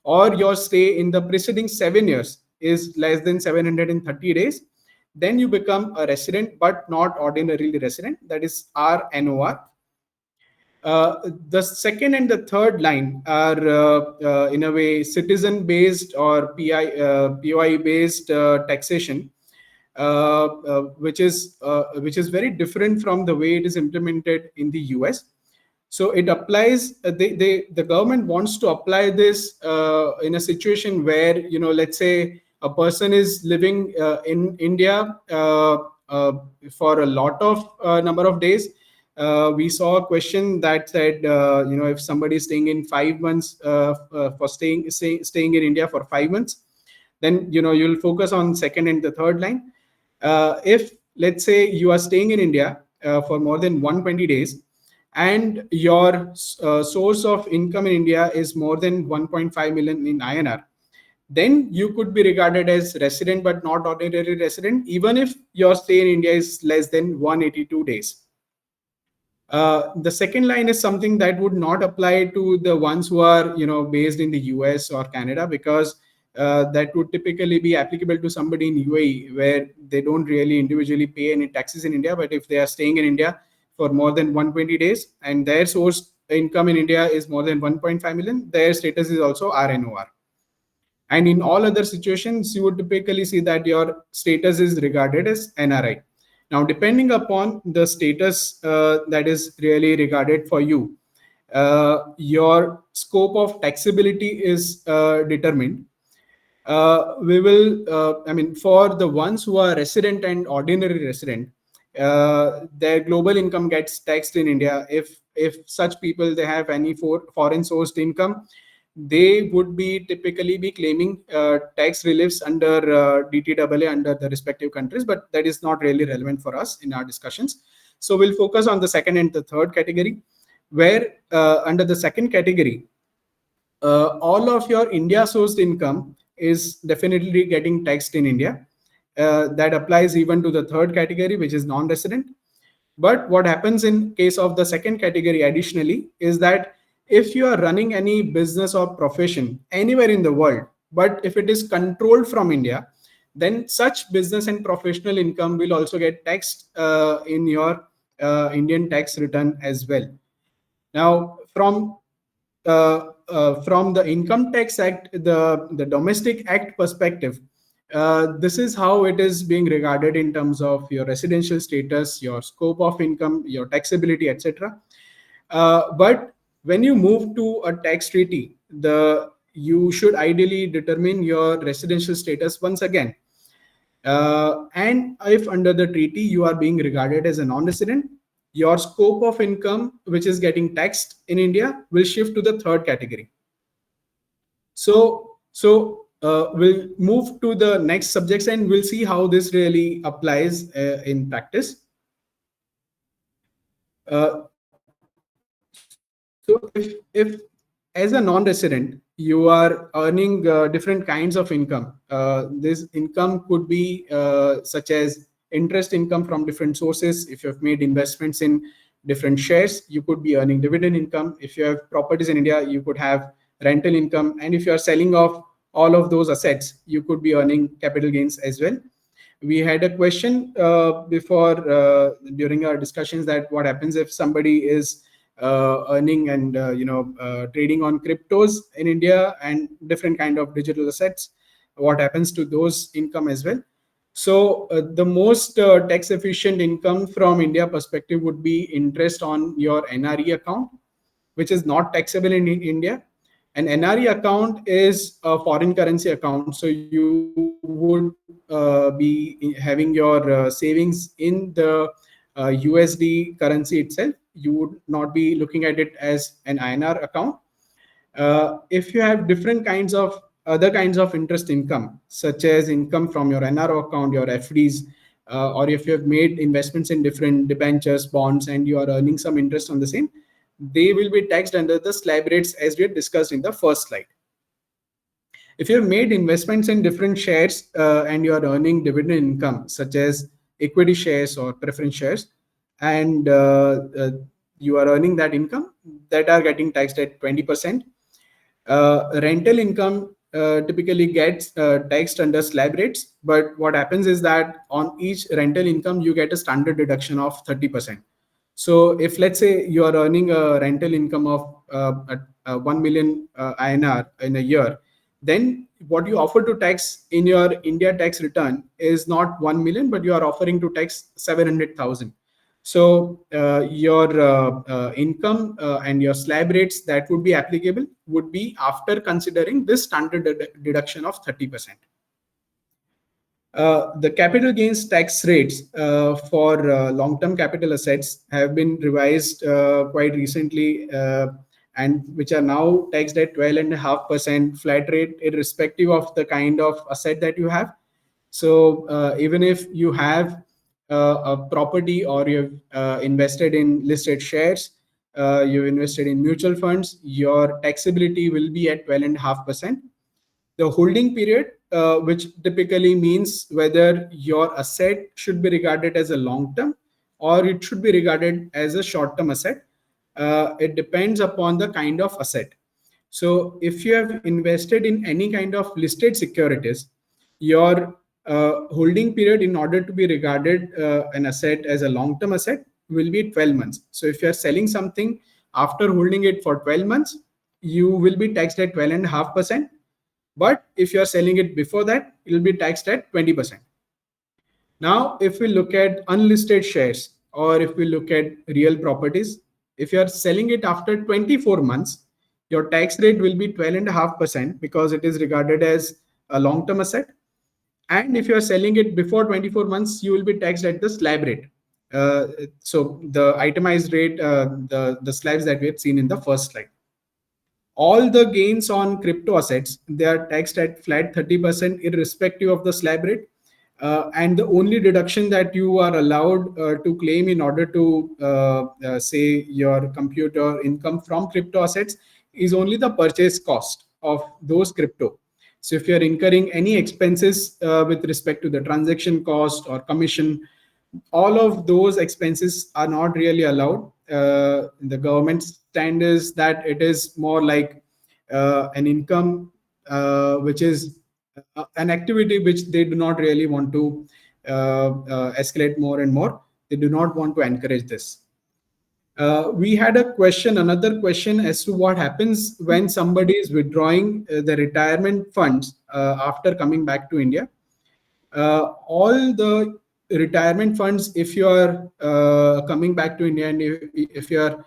or your stay in the preceding 7 years is less than 730 days, then you become a resident but not ordinarily resident. That is RNOR. The second and the third line are in a way citizen-based or POI-based taxation, which is very different from the way it is implemented in the US. So it applies. The government wants to apply this in a situation where, let's say a person is living in India for a lot of number of days. We saw a question that said, if somebody is staying in 5 months for staying in India for 5 months, then you'll focus on second and the third line. If let's say you are staying in India for more than 120 days, and your source of income in India is more than 1.5 million in INR, then you could be regarded as resident but not ordinary resident, even if your stay in India is less than 182 days. The second line is something that would not apply to the ones who are based in the US or Canada, because that would typically be applicable to somebody in UAE, where they don't really individually pay any taxes in India. But if they are staying in India for more than 120 days and their source income in India is more than 1.5 million, their status is also RNOR. And in all other situations, you would typically see that your status is regarded as NRI. Now, depending upon the status that is really regarded for you, your scope of taxability is determined. We will, for the ones who are resident and ordinary resident, their global income gets taxed in India. If such people, they have any foreign sourced income, they would be typically be claiming tax reliefs under DTAA under the respective countries, but that is not really relevant for us in our discussions. So we'll focus on the second and the third category, where under the second category, all of your India sourced income is definitely getting taxed in India. That applies even to the third category, which is non-resident. But what happens in case of the second category additionally is that if you are running any business or profession anywhere in the world, but if it is controlled from India, then such business and professional income will also get taxed in your Indian tax return as well. Now, from the Income Tax Act, the Domestic Act perspective, this is how it is being regarded in terms of your residential status, your scope of income, your taxability, etc. But when you move to a tax treaty, you should ideally determine your residential status once again. And if under the treaty you are being regarded as a non-resident, your scope of income, which is getting taxed in India, will shift to the third category. So we'll move to the next subjects and we'll see how this really applies in practice. So if as a non-resident, you are earning different kinds of income. This income could be such as interest income from different sources. If you have made investments in different shares, you could be earning dividend income. If you have properties in India, you could have rental income. And if you are selling off all of those assets, you could be earning capital gains as well. We had a question before during our discussions that what happens if somebody is earning and trading on cryptos in India and different kind of digital assets, what happens to those income as well. So the most tax efficient income from India perspective would be interest on your NRE account, which is not taxable in India. An NRE account is a foreign currency account. So you would be having your savings in the USD currency itself. You would not be looking at it as an INR account. If you have different kinds of other kinds of interest income, such as income from your NRO account, your FDs, or if you have made investments in different debentures, bonds, and you are earning some interest on the same, they will be taxed under the slab rates as we had discussed in the first slide. If you have made investments in different shares and you are earning dividend income, such as equity shares or preference shares, and you are earning that income, that are getting taxed at 20%. Rental income typically gets taxed under slab rates, but what happens is that on each rental income, you get a standard deduction of 30%. So if let's say you are earning a rental income of 1 million INR in a year, then what you offer to tax in your India tax return is not 1 million, but you are offering to tax 700,000. So your income and your slab rates that would be applicable would be after considering this standard deduction of 30%. The capital gains tax rates for long-term capital assets have been revised quite recently, and which are now taxed at 12.5% flat rate, irrespective of the kind of asset that you have. So even if you have a property or you've invested in listed shares, you've invested in mutual funds, your taxability will be at 12.5%. The holding period, which typically means whether your asset should be regarded as a long-term or it should be regarded as a short-term asset. It depends upon the kind of asset. So if you have invested in any kind of listed securities, your holding period in order to be regarded an asset as a long-term asset will be 12 months. So if you are selling something after holding it for 12 months, you will be taxed at 12.5%. But if you are selling it before that, it will be taxed at 20%. Now, if we look at unlisted shares or if we look at real properties, if you are selling it after 24 months, your tax rate will be 12.5% because it is regarded as a long-term asset. And if you are selling it before 24 months, you will be taxed at the slab rate. So the itemized rate, the slabs that we had seen in the first slide. All the gains on crypto assets, they are taxed at flat 30% irrespective of the slab rate. And the only deduction that you are allowed to claim in order to say your computer income from crypto assets is only the purchase cost of those crypto. So if you're incurring any expenses with respect to the transaction cost or commission, all of those expenses are not really allowed. The government stand is that it is more like an income which is an activity which they do not really want to escalate more and more. They do not want to encourage this. We had another question as to what happens when somebody is withdrawing the retirement funds after coming back to India. All the retirement funds, if you are coming back to India and if you are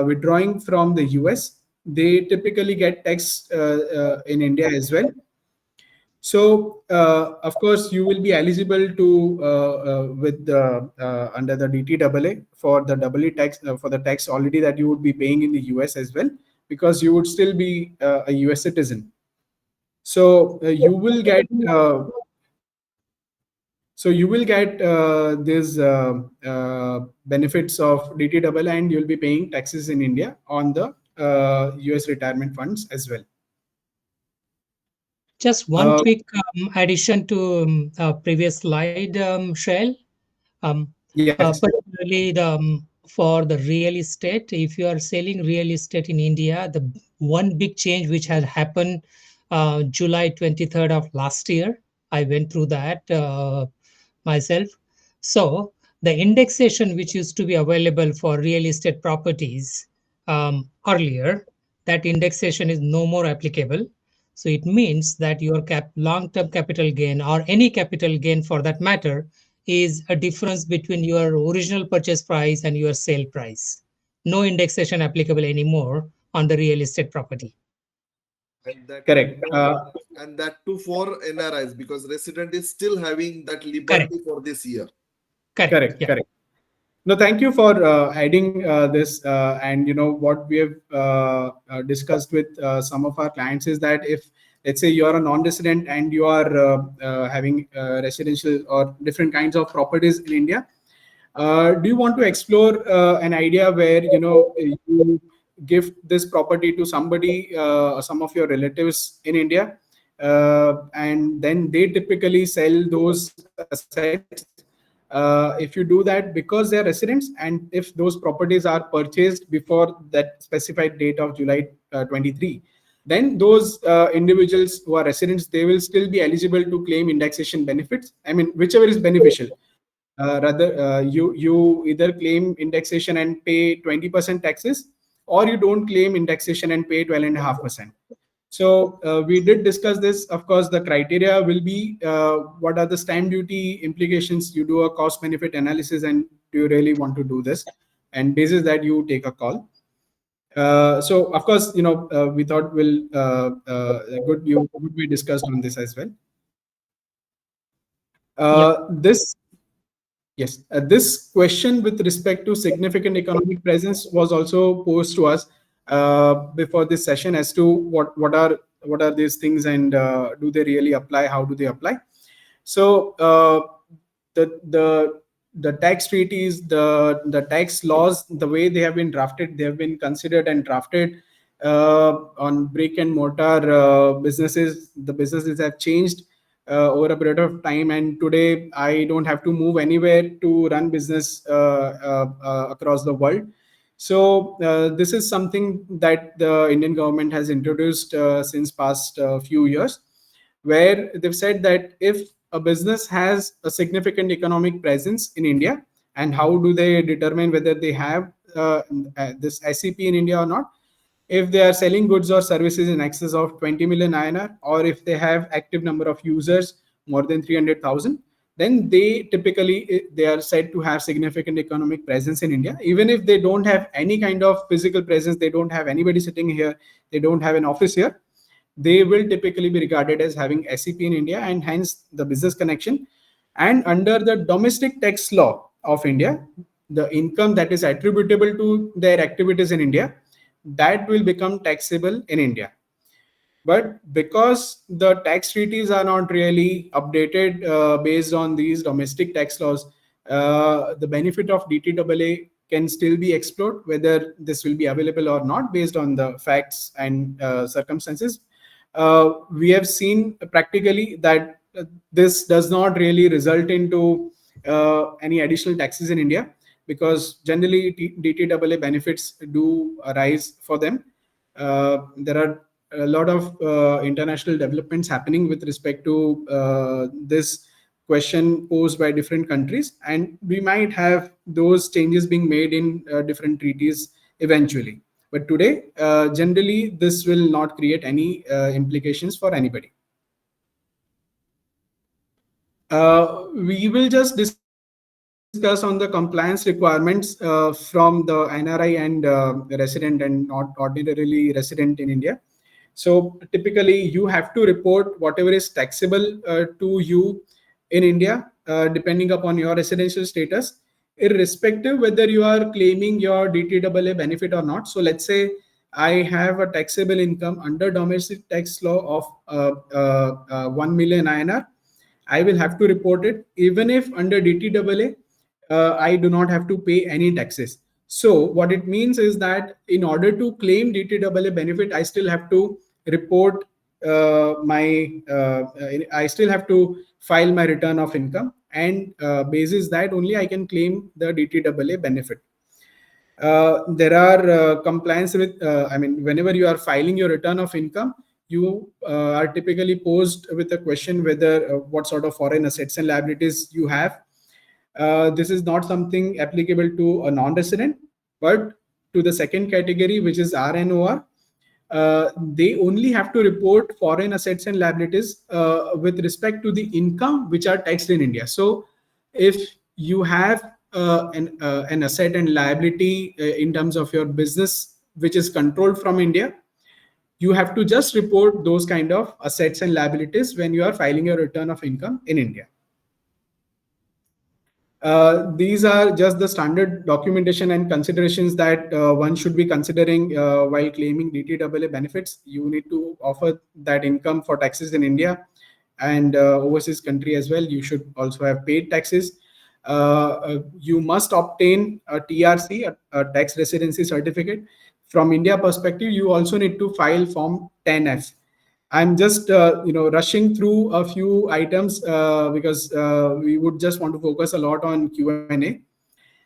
withdrawing from the US, they typically get taxed in India as well. So, of course, you will be eligible to with under the DTAA for the double tax for the tax already that you would be paying in the US as well, because you would still be a US citizen. So you will get these benefits of DTAA, and you'll be paying taxes in India on the US retirement funds as well. Just one quick addition to previous slide, Shail. Yes. Particularly the for the real estate. If you are selling real estate in India, the one big change which has happened July 23rd of last year, I went through that myself. So the indexation which used to be available for real estate properties earlier, that indexation is no more applicable. So it means that your long-term capital gain, or any capital gain for that matter, is a difference between your original purchase price and your sale price. No indexation applicable anymore on the real estate property. And that Correct. and that too for NRIs, because resident is still having that Correct. liberty for this year. Correct. Correct. Yeah. Correct. No, thank you for adding this. And what we have discussed with some of our clients is that if, let's say, you are a non-resident and you are having residential or different kinds of properties in India, do you want to explore an idea where you give this property to somebody, some of your relatives in India, and then they typically sell those assets? If you do that because they are residents, and if those properties are purchased before that specified date of July 23, then those individuals who are residents, they will still be eligible to claim indexation benefits. I mean, whichever is beneficial. Rather, you either claim indexation and pay 20% taxes, or you don't claim indexation and pay 12.5%. So we did discuss this. Of course, the criteria will be what are the stamp duty implications. You do a cost benefit analysis, and do you really want to do this? And basis that you take a call. So of course, we thought would be discussed on this as well. This Yes, this question with respect to significant economic presence was also posed to us before this session, as to what are these things, and do they really apply? How do they apply? So the tax treaties, the tax laws, the way they have been drafted, they have been considered and drafted on brick and mortar businesses. The businesses have changed over a period of time, and today I don't have to move anywhere to run business across the world. So this is something that the Indian government has introduced since past few years, where they've said that if a business has a significant economic presence in India, and how do they determine whether they have this SEP in India or not? If they are selling goods or services in excess of 20 million INR, or if they have active number of users more than 300,000, then they are said to have significant economic presence in India. Even if they don't have any kind of physical presence, they don't have anybody sitting here, they don't have an office here, they will typically be regarded as having SEP in India, and hence the business connection. And under the domestic tax law of India, the income that is attributable to their activities in India, that will become taxable in India. But because the tax treaties are not really updated based on these domestic tax laws, the benefit of DTAA can still be explored, whether this will be available or not based on the facts and circumstances. We have seen practically that this does not really result into any additional taxes in India, because generally DTAA benefits do arise for them. There are a lot of international developments happening with respect to this question posed by different countries, and we might have those changes being made in different treaties eventually. But today, generally, this will not create any implications for anybody. We will just discuss on the compliance requirements from the NRI and resident and not ordinarily resident in India. So typically, you have to report whatever is taxable to you in India, depending upon your residential status, irrespective whether you are claiming your DTAA benefit or not. So let's say I have a taxable income under domestic tax law of 1 million INR. I will have to report it, even if under DTAA, I do not have to pay any taxes. So what it means is that in order to claim DTAA benefit, I still have to report I still have to file my return of income, and basis that only I can claim the DTAA benefit. There are compliance with, whenever you are filing your return of income, you are typically posed with a question whether what sort of foreign assets and liabilities you have. This is not something applicable to a non-resident, but to the second category, which is RNOR. They only have to report foreign assets and liabilities with respect to the income which are taxed in India. So if you have an asset and liability in terms of your business which is controlled from India, you have to just report those kind of assets and liabilities when you are filing your return of income in India. These are just the standard documentation and considerations that one should be considering while claiming DTAA benefits. You need to offer that income for taxes in India and overseas country as well. You should also have paid taxes. You must obtain a TRC, a tax residency certificate. From India perspective, you also need to file Form 10F. I'm just rushing through a few items because we would just want to focus a lot on Q&A.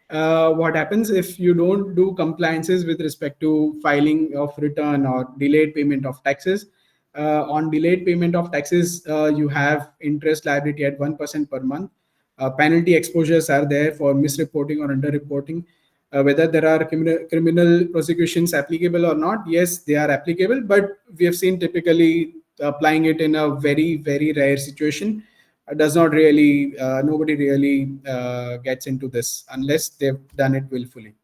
What happens if you don't do compliances with respect to filing of return or delayed payment of taxes? On delayed payment of taxes, you have interest liability at 1% per month. Penalty exposures are there for misreporting or underreporting. Whether there are criminal prosecutions applicable or not, yes, they are applicable, but we have seen typically applying it in a very, very rare situation. Does not really, nobody really gets into this unless they've done it willfully.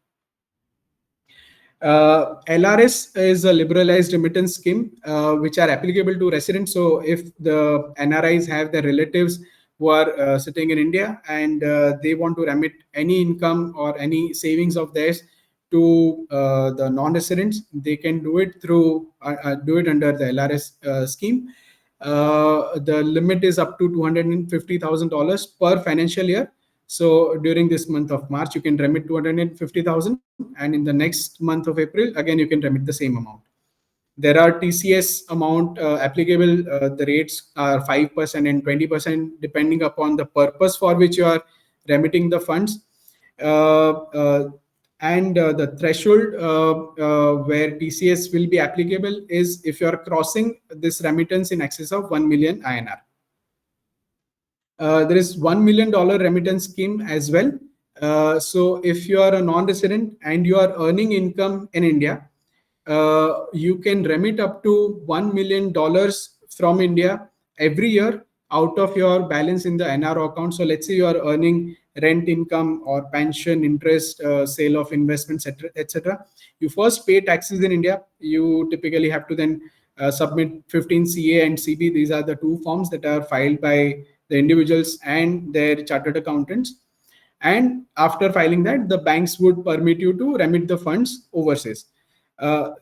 LRS is a liberalized remittance scheme which are applicable to residents. So if the NRIs have their relatives who are sitting in India and they want to remit any income or any savings of theirs to the non-residents, they can do it through under the LRS scheme. The limit is up to $250,000 per financial year. So during this month of March, you can remit 250,000, and in the next month of April, again you can remit the same amount. There are TCS amount applicable. The rates are 5% and 20% depending upon the purpose for which you are remitting the funds. And the threshold where TCS will be applicable is if you are crossing this remittance in excess of 1 million INR. There is $1 million remittance scheme as well. So if you are a non-resident and you are earning income in India, you can remit up to $1 million from India every year out of your balance in the NRO account. So let's say you are earning rent income or pension, interest, sale of investments, etc. You first pay taxes in India. You typically have to then submit 15 CA and CB. These are the two forms that are filed by the individuals and their chartered accountants. And after filing that, the banks would permit you to remit the funds overseas.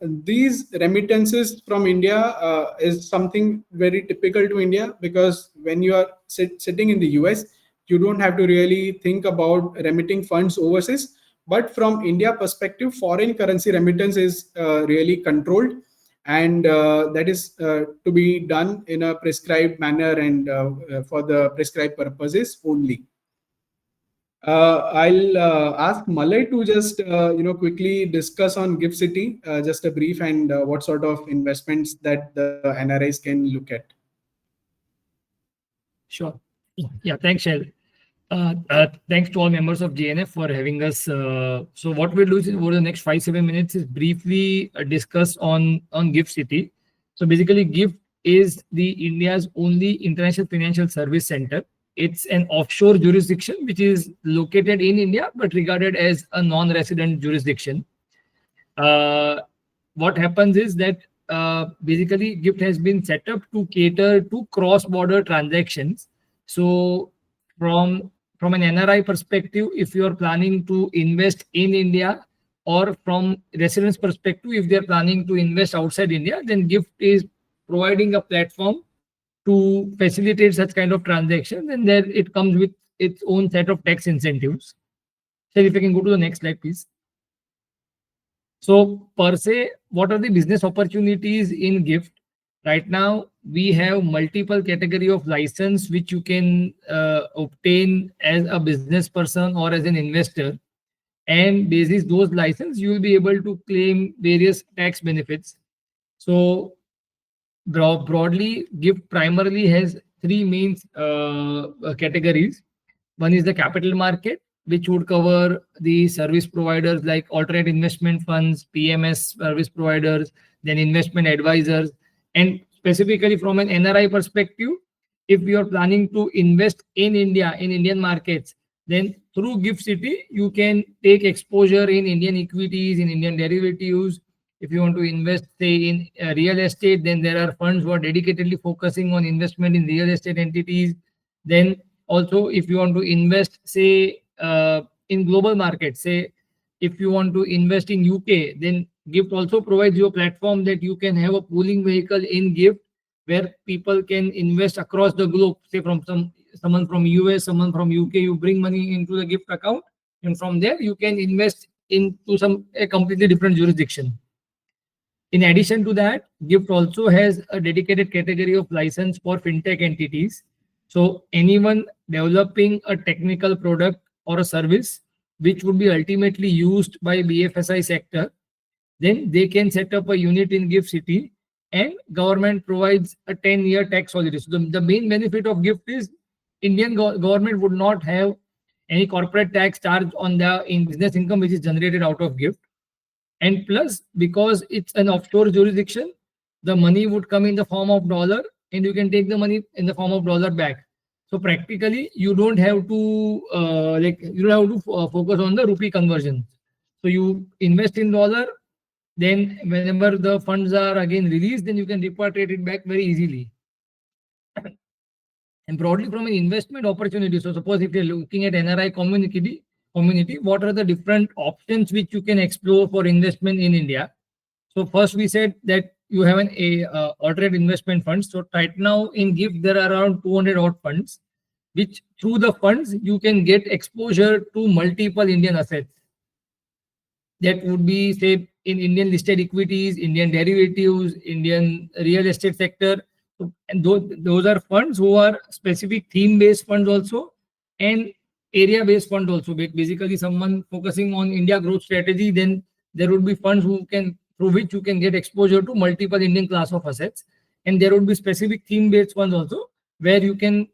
These remittances from India is something very typical to India, because when you are sitting in the US, you don't have to really think about remitting funds overseas. But from India perspective, foreign currency remittance is really controlled, and that is to be done in a prescribed manner and for the prescribed purposes only. I'll ask Malay to just quickly discuss on Gift City, just a brief, and what sort of investments that the NRIs can look at. Sure. Yeah, thanks, Shel. Thanks to all members of JNF for having us. So what we'll do is over the next 5-7 minutes is briefly discuss on Gift City. So basically, Gift is the India's only international financial service center. It's an offshore jurisdiction which is located in India but regarded as a non-resident jurisdiction. What happens is that basically Gift has been set up to cater to cross-border transactions. So from an NRI perspective, if you are planning to invest in India, or from residents perspective, if they are planning to invest outside India, then Gift is providing a platform to facilitate such kind of transactions, and then it comes with its own set of tax incentives. So if you can go to the next slide, please. So per se, what are the business opportunities in Gift? Right now, we have multiple category of license which you can obtain as a business person or as an investor. and basis those license, you will be able to claim various tax benefits. So broadly, GIFT primarily has three main categories. One is the capital market, which would cover the service providers like alternate investment funds, PMS service providers, then investment advisors. And specifically from an NRI perspective, if you are planning to invest in India, in Indian markets, then through GIFT City, you can take exposure in Indian equities, in Indian derivatives. If you want to invest, say, in real estate, then there are funds who are dedicatedly focusing on investment in real estate entities. Then also, if you want to invest, say, in global markets, say, if you want to invest in UK, then GIFT also provides you a platform that you can have a pooling vehicle in GIFT where people can invest across the globe. Say from someone from US, someone from UK, you bring money into the GIFT account, and from there you can invest into a completely different jurisdiction. In addition to that, GIFT also has a dedicated category of license for fintech entities. So anyone developing a technical product or a service which would be ultimately used by BFSI sector, then they can set up a unit in GIFT City, and government provides a 10-year tax holiday. So the main benefit of GIFT is Indian government would not have any corporate tax charge on the business income which is generated out of GIFT. And plus, because it's an offshore jurisdiction, the money would come in the form of dollar, and you can take the money in the form of dollar back. So practically, you don't have to focus on the rupee conversion. So you invest in dollar, then whenever the funds are again released, then you can repatriate it back very easily. And broadly, from an investment opportunity, so suppose if you're looking at NRI community, what are the different options which you can explore for investment in India? So first we said that you have an alternate investment funds. So right now in GIFT there are around 200 odd funds, which through the funds you can get exposure to multiple Indian assets. That would be, say, in Indian listed equities, Indian derivatives, Indian real estate sector. So, and those are funds who are specific theme-based funds also, and area-based funds also. Basically, someone focusing on India growth strategy, then there would be funds through which you can get exposure to multiple Indian class of assets. And there would be specific theme-based funds also, where you can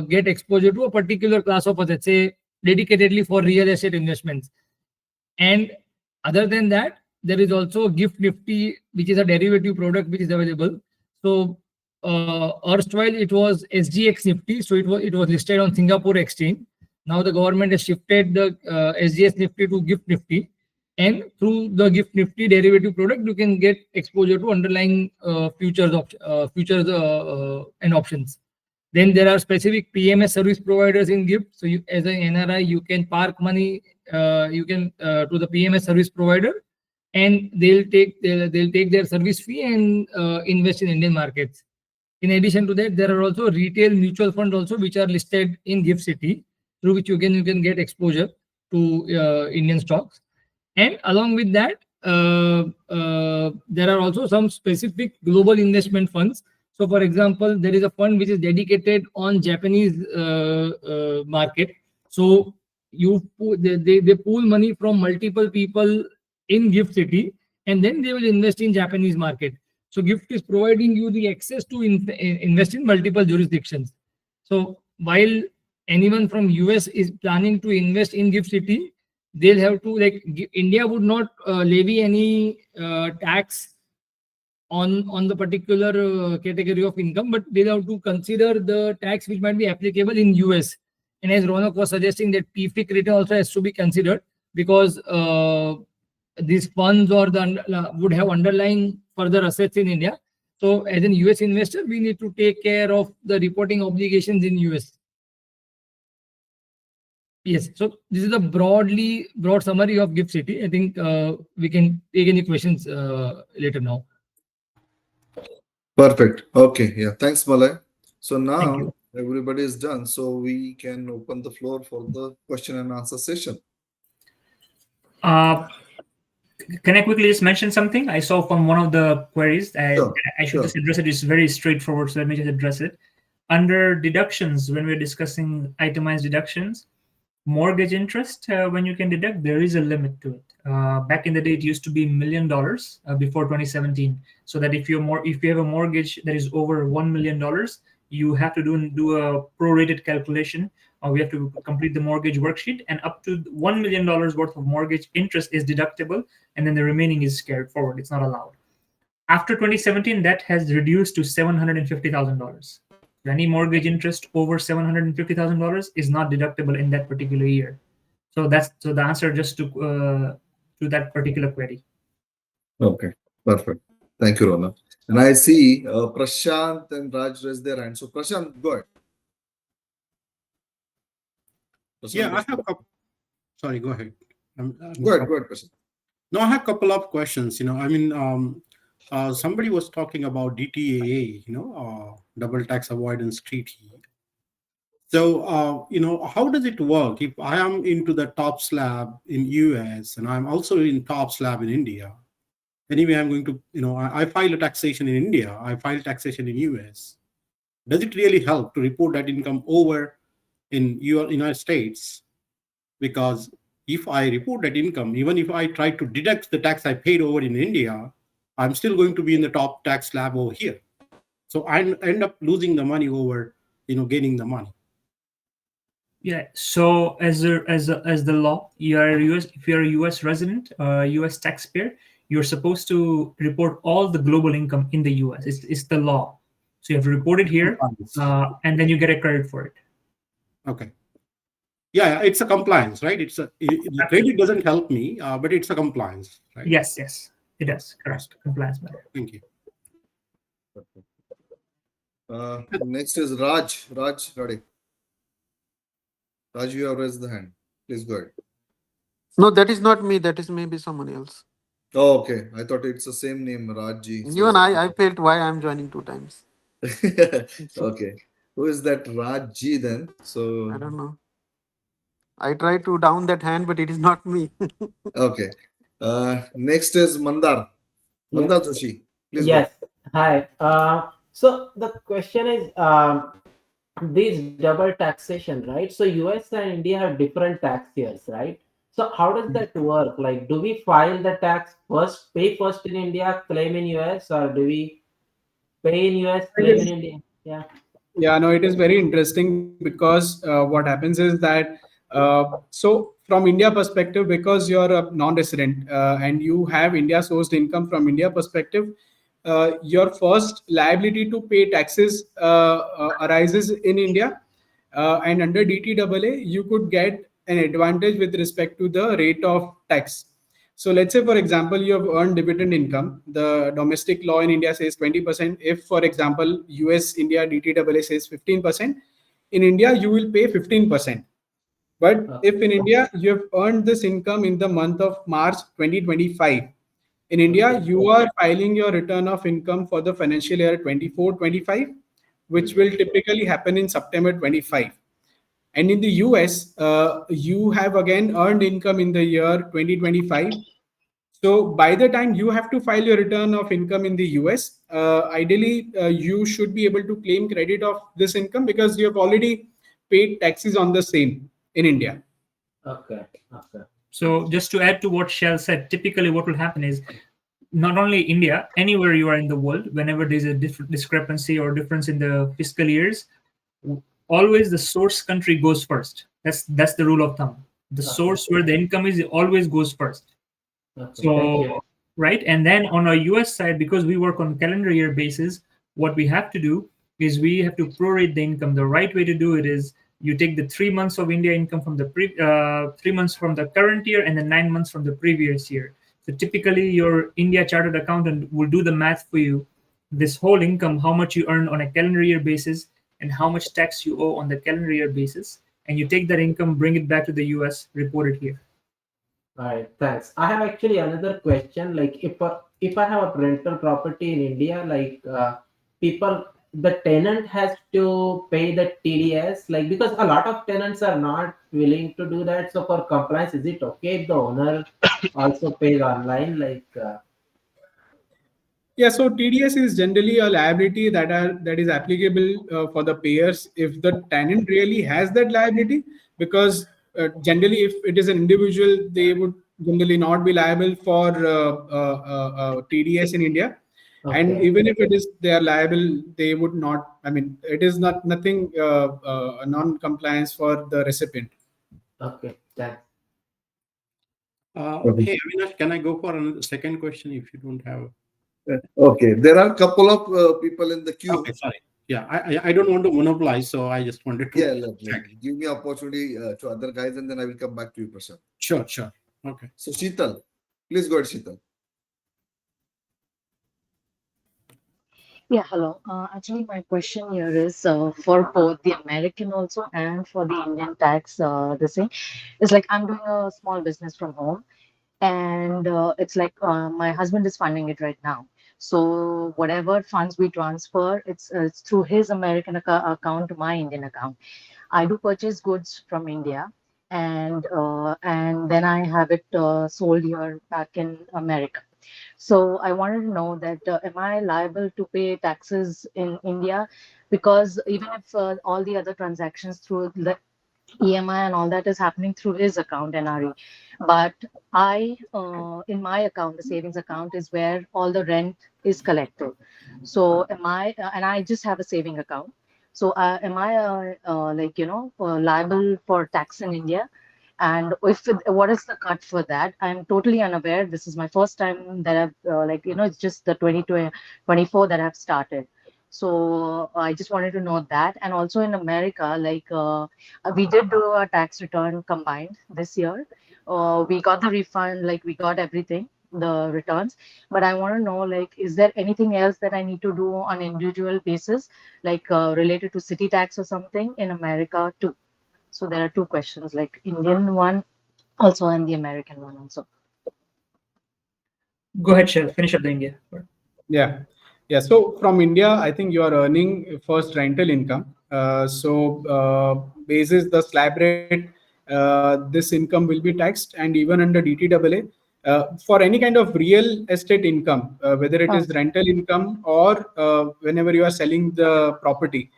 get exposure to a particular class of assets, say, dedicatedly for real estate investments. And other than that, there is also GIFT Nifty, which is a derivative product which is available. So erstwhile it was SGX Nifty, so it was listed on Singapore Exchange. Now the government has shifted the SGX Nifty to GIFT Nifty, and through the GIFT Nifty derivative product, you can get exposure to underlying futures and options. Then there are specific PMS service providers in GIFT. So you, as an NRI, you can park money to the PMS service provider, and they'll take their service fee and invest in Indian markets. In addition to that, there are also retail mutual funds also which are listed in GIFT City, through which you can get exposure to Indian stocks. And along with that, there are also some specific global investment funds. So, for example, there is a fund which is dedicated on Japanese market. So they pool money from multiple people in GIFT City, and then they will invest in Japanese market. So GIFT is providing you the access to invest in multiple jurisdictions. So while anyone from US is planning to invest in GIFT City, they'll have to, like, India would not levy any tax on the particular category of income, but they'll have to consider the tax which might be applicable in US. And as Ronak was suggesting, that PFIC return also has to be considered, because these funds or would have underlying further assets in India. So as an US investor, we need to take care of the reporting obligations in US. Yes, so this is a broad summary of GIFT City. I think we can take any questions later now. Perfect. Okay. Yeah. Thanks, Malay. So Thank now you. everybody is done. So we can open the floor for the question and answer session. Can I quickly just mention something I saw from one of the queries? Sure, I should just address it. It's very straightforward, so let me just address it. Under deductions, when we're discussing itemized deductions, mortgage interest, when you can deduct, there is a limit to it. Back in the day, it used to be $1 million before 2017. So that if you have a mortgage that is over $1 million, you have to do a prorated calculation. We have to complete the mortgage worksheet, and up to $1 million worth of mortgage interest is deductible, and then the remaining is carried forward. It's not allowed. After 2017, that has reduced to $750,000. Any mortgage interest over $750,000 is not deductible in that particular year. So that's the answer just to that particular query. Okay, perfect. Thank you, Ronak. And I see Prashant and Raj raised their hand. So Prashant, go ahead. Prashant, Yeah, I have. Sorry, go ahead. Go ahead, Prashant. No, I have a couple of questions. Somebody was talking about DTAA, double tax avoidance treaty. So, how does it work? If I am into the top slab in US and I'm also in top slab in India, anyway, I'm going to, I file a taxation in India, I file taxation in US. Does it really help to report that income over in United States? Because if I report that income, even if I try to deduct the tax I paid over in India, I'm still going to be in the top tax slab over here. So I end up losing the money over, gaining the money. Yeah. So as the law, if you're a US resident, US taxpayer, you're supposed to report all the global income in the US. It's the law. So you have to report it here, and then you get a credit for it. Okay. Yeah, it's a compliance, right? The credit doesn't help me, but it's a compliance, right? Yes, it does. Correct. Compliance matter. Thank you. Next is Raj. Raj, ready. Raj, you have raised the hand. Please go ahead. No, that is not me. That is maybe someone else. Oh, okay. I thought it's the same name, Rajji. Even I felt why I'm joining 2 times. Okay. Who is that Rajji then? So I don't know. I tried to down that hand, but it is not me. okay. Next is Mandar. Mandar Joshi. Please Yes. Hi. So the question is, these double taxation, right? So US and India have different tax years, right? So how does that work? Like, do we file the tax first, pay first in India, claim in US, or do we pay in US, claim in India? Yeah. Yeah, no, it is very interesting because what happens is that so from India perspective, because you're a non-resident and you have India sourced income from India perspective, your first liability to pay taxes arises in India, and under DTAA you could get an advantage with respect to the rate of tax. So let's say, for example, you have earned dividend income. The domestic law in India says 20%. If, for example, US India DTAA says 15%, in India you will pay 15%. But if in India you have earned this income in the month of March 2025, in India you are filing your return of income for the financial year 24-25, which will typically happen in September 25. And in the US, you have again earned income in the year 2025. So by the time you have to file your return of income in the US, ideally you should be able to claim credit of this income because you have already paid taxes on the same in India. Okay. So just to add to what Shell said, typically what will happen is not only India, anywhere you are in the world, whenever there's a discrepancy or difference in the fiscal years, always the source country goes first. That's the rule of thumb. The source where the income is always goes first. So right, and then on our US side, because we work on calendar year basis, what we have to do is we have to prorate the income. The right way to do it is you take the 3 months of India income from the 3 months from the current year and then 9 months from the previous year. So typically your India chartered accountant will do the math for you, this whole income, how much you earn on a calendar year basis and how much tax you owe on the calendar year basis. And you take that income, bring it back to the US, report it here. All right, thanks. I have actually another question. Like, if I have a rental property in India, like the tenant has to pay the TDS, like, because a lot of tenants are not willing to do that. So for compliance, is it okay if the owner also pays online? Like, Yeah, so TDS is generally a liability that is applicable for the payers if the tenant really has that liability, because generally, if it is an individual, they would generally not be liable for TDS in India. And Okay. even if it is they are liable, they would not. I mean, it is not nothing non-compliance for the recipient. Okay. Thanks. Hey, Avinash, can I go for another second question if you don't have? Okay, there are a couple of people in the queue. Okay, sorry. Yeah, I don't want to monopolize, so I just wanted to check. Give me opportunity to other guys, and then I will come back to you, Prashant. Sure. Okay. So Sheetal, please go ahead, Sheetal. Yeah, hello. Actually, my question here is for both the American also and for the Indian tax. The same. It's like I'm doing a small business from home, and it's like my husband is funding it right now. So whatever funds we transfer, it's through his American account to my Indian account. I do purchase goods from India, and then I have it sold here back in America. So I wanted to know that am I liable to pay taxes in India? Because even if all the other transactions through the EMI and all that is happening through his account, NRE, but in my account, the savings account is where all the rent is collected. So am I, and I just have a saving account. So am I liable for tax in India? And what is the cut for that? I'm totally unaware. This is my first time that I've it's just the 2024 that I've started. So I just wanted to know that. And also in America, we did do a tax return combined this year. We got the refund, like we got everything, the returns. But I want to know, like, is there anything else that I need to do on individual basis, like related to city tax or something in America too? So there are two questions, like Indian one also and the American one also. Go ahead, Shell. Finish up the India part. Yeah. So from India, I think you are earning first rental income. Basis the slab rate, this income will be taxed, and even under DTAA, for any kind of real estate income, whether it is rental income or whenever you are selling the property.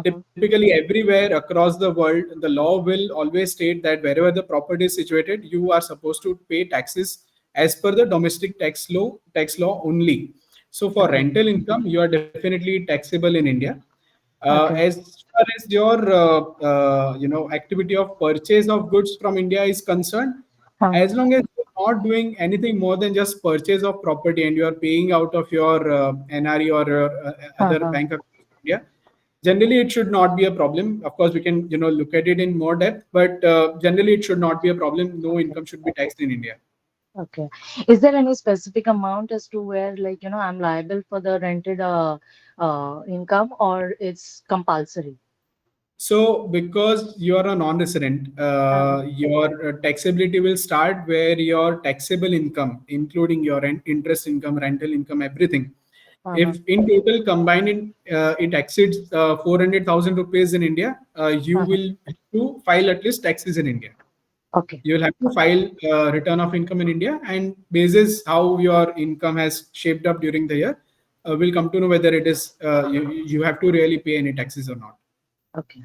Typically, everywhere across the world, the law will always state that wherever the property is situated, you are supposed to pay taxes as per the domestic tax law only. So for rental income, you are definitely taxable in India. As far as your activity of purchase of goods from India is concerned, as long as you're not doing anything more than just purchase of property and you are paying out of your NRE or other bank account in India, generally it should not be a problem. Of course, we can look at it in more depth, but generally it should not be a problem. No income should be taxed in India. Okay. Is there any specific amount as to where, I'm liable for the rented income, or it's compulsory? So, because you are a non-resident, your taxability will start where your taxable income, including your interest income, rental income, everything. If in total combined, it exceeds 400,000 rupees in India, you will have to file at least taxes in India. Okay. You will have to file return of income in India, and basis how your income has shaped up during the year, we'll come to know whether it is you have to really pay any taxes or not. Okay.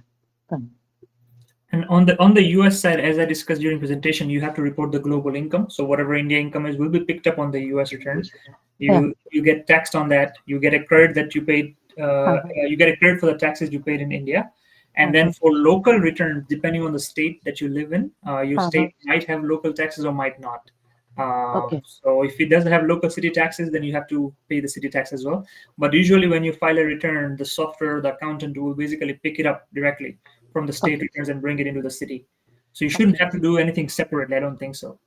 And on the US side, as I discussed during presentation, you have to report the global income. So whatever India income is will be picked up on the US returns. You get taxed on that. You get a credit that you paid. You get a credit for the taxes you paid in India. And then for local returns, depending on the state that you live in, your state might have local taxes or might not. So if it doesn't have local city taxes, then you have to pay the city tax as well. But usually when you file a return, the software, the accountant will basically pick it up directly from the state returns and bring it into the city. So you shouldn't have to do anything separately. I don't think so.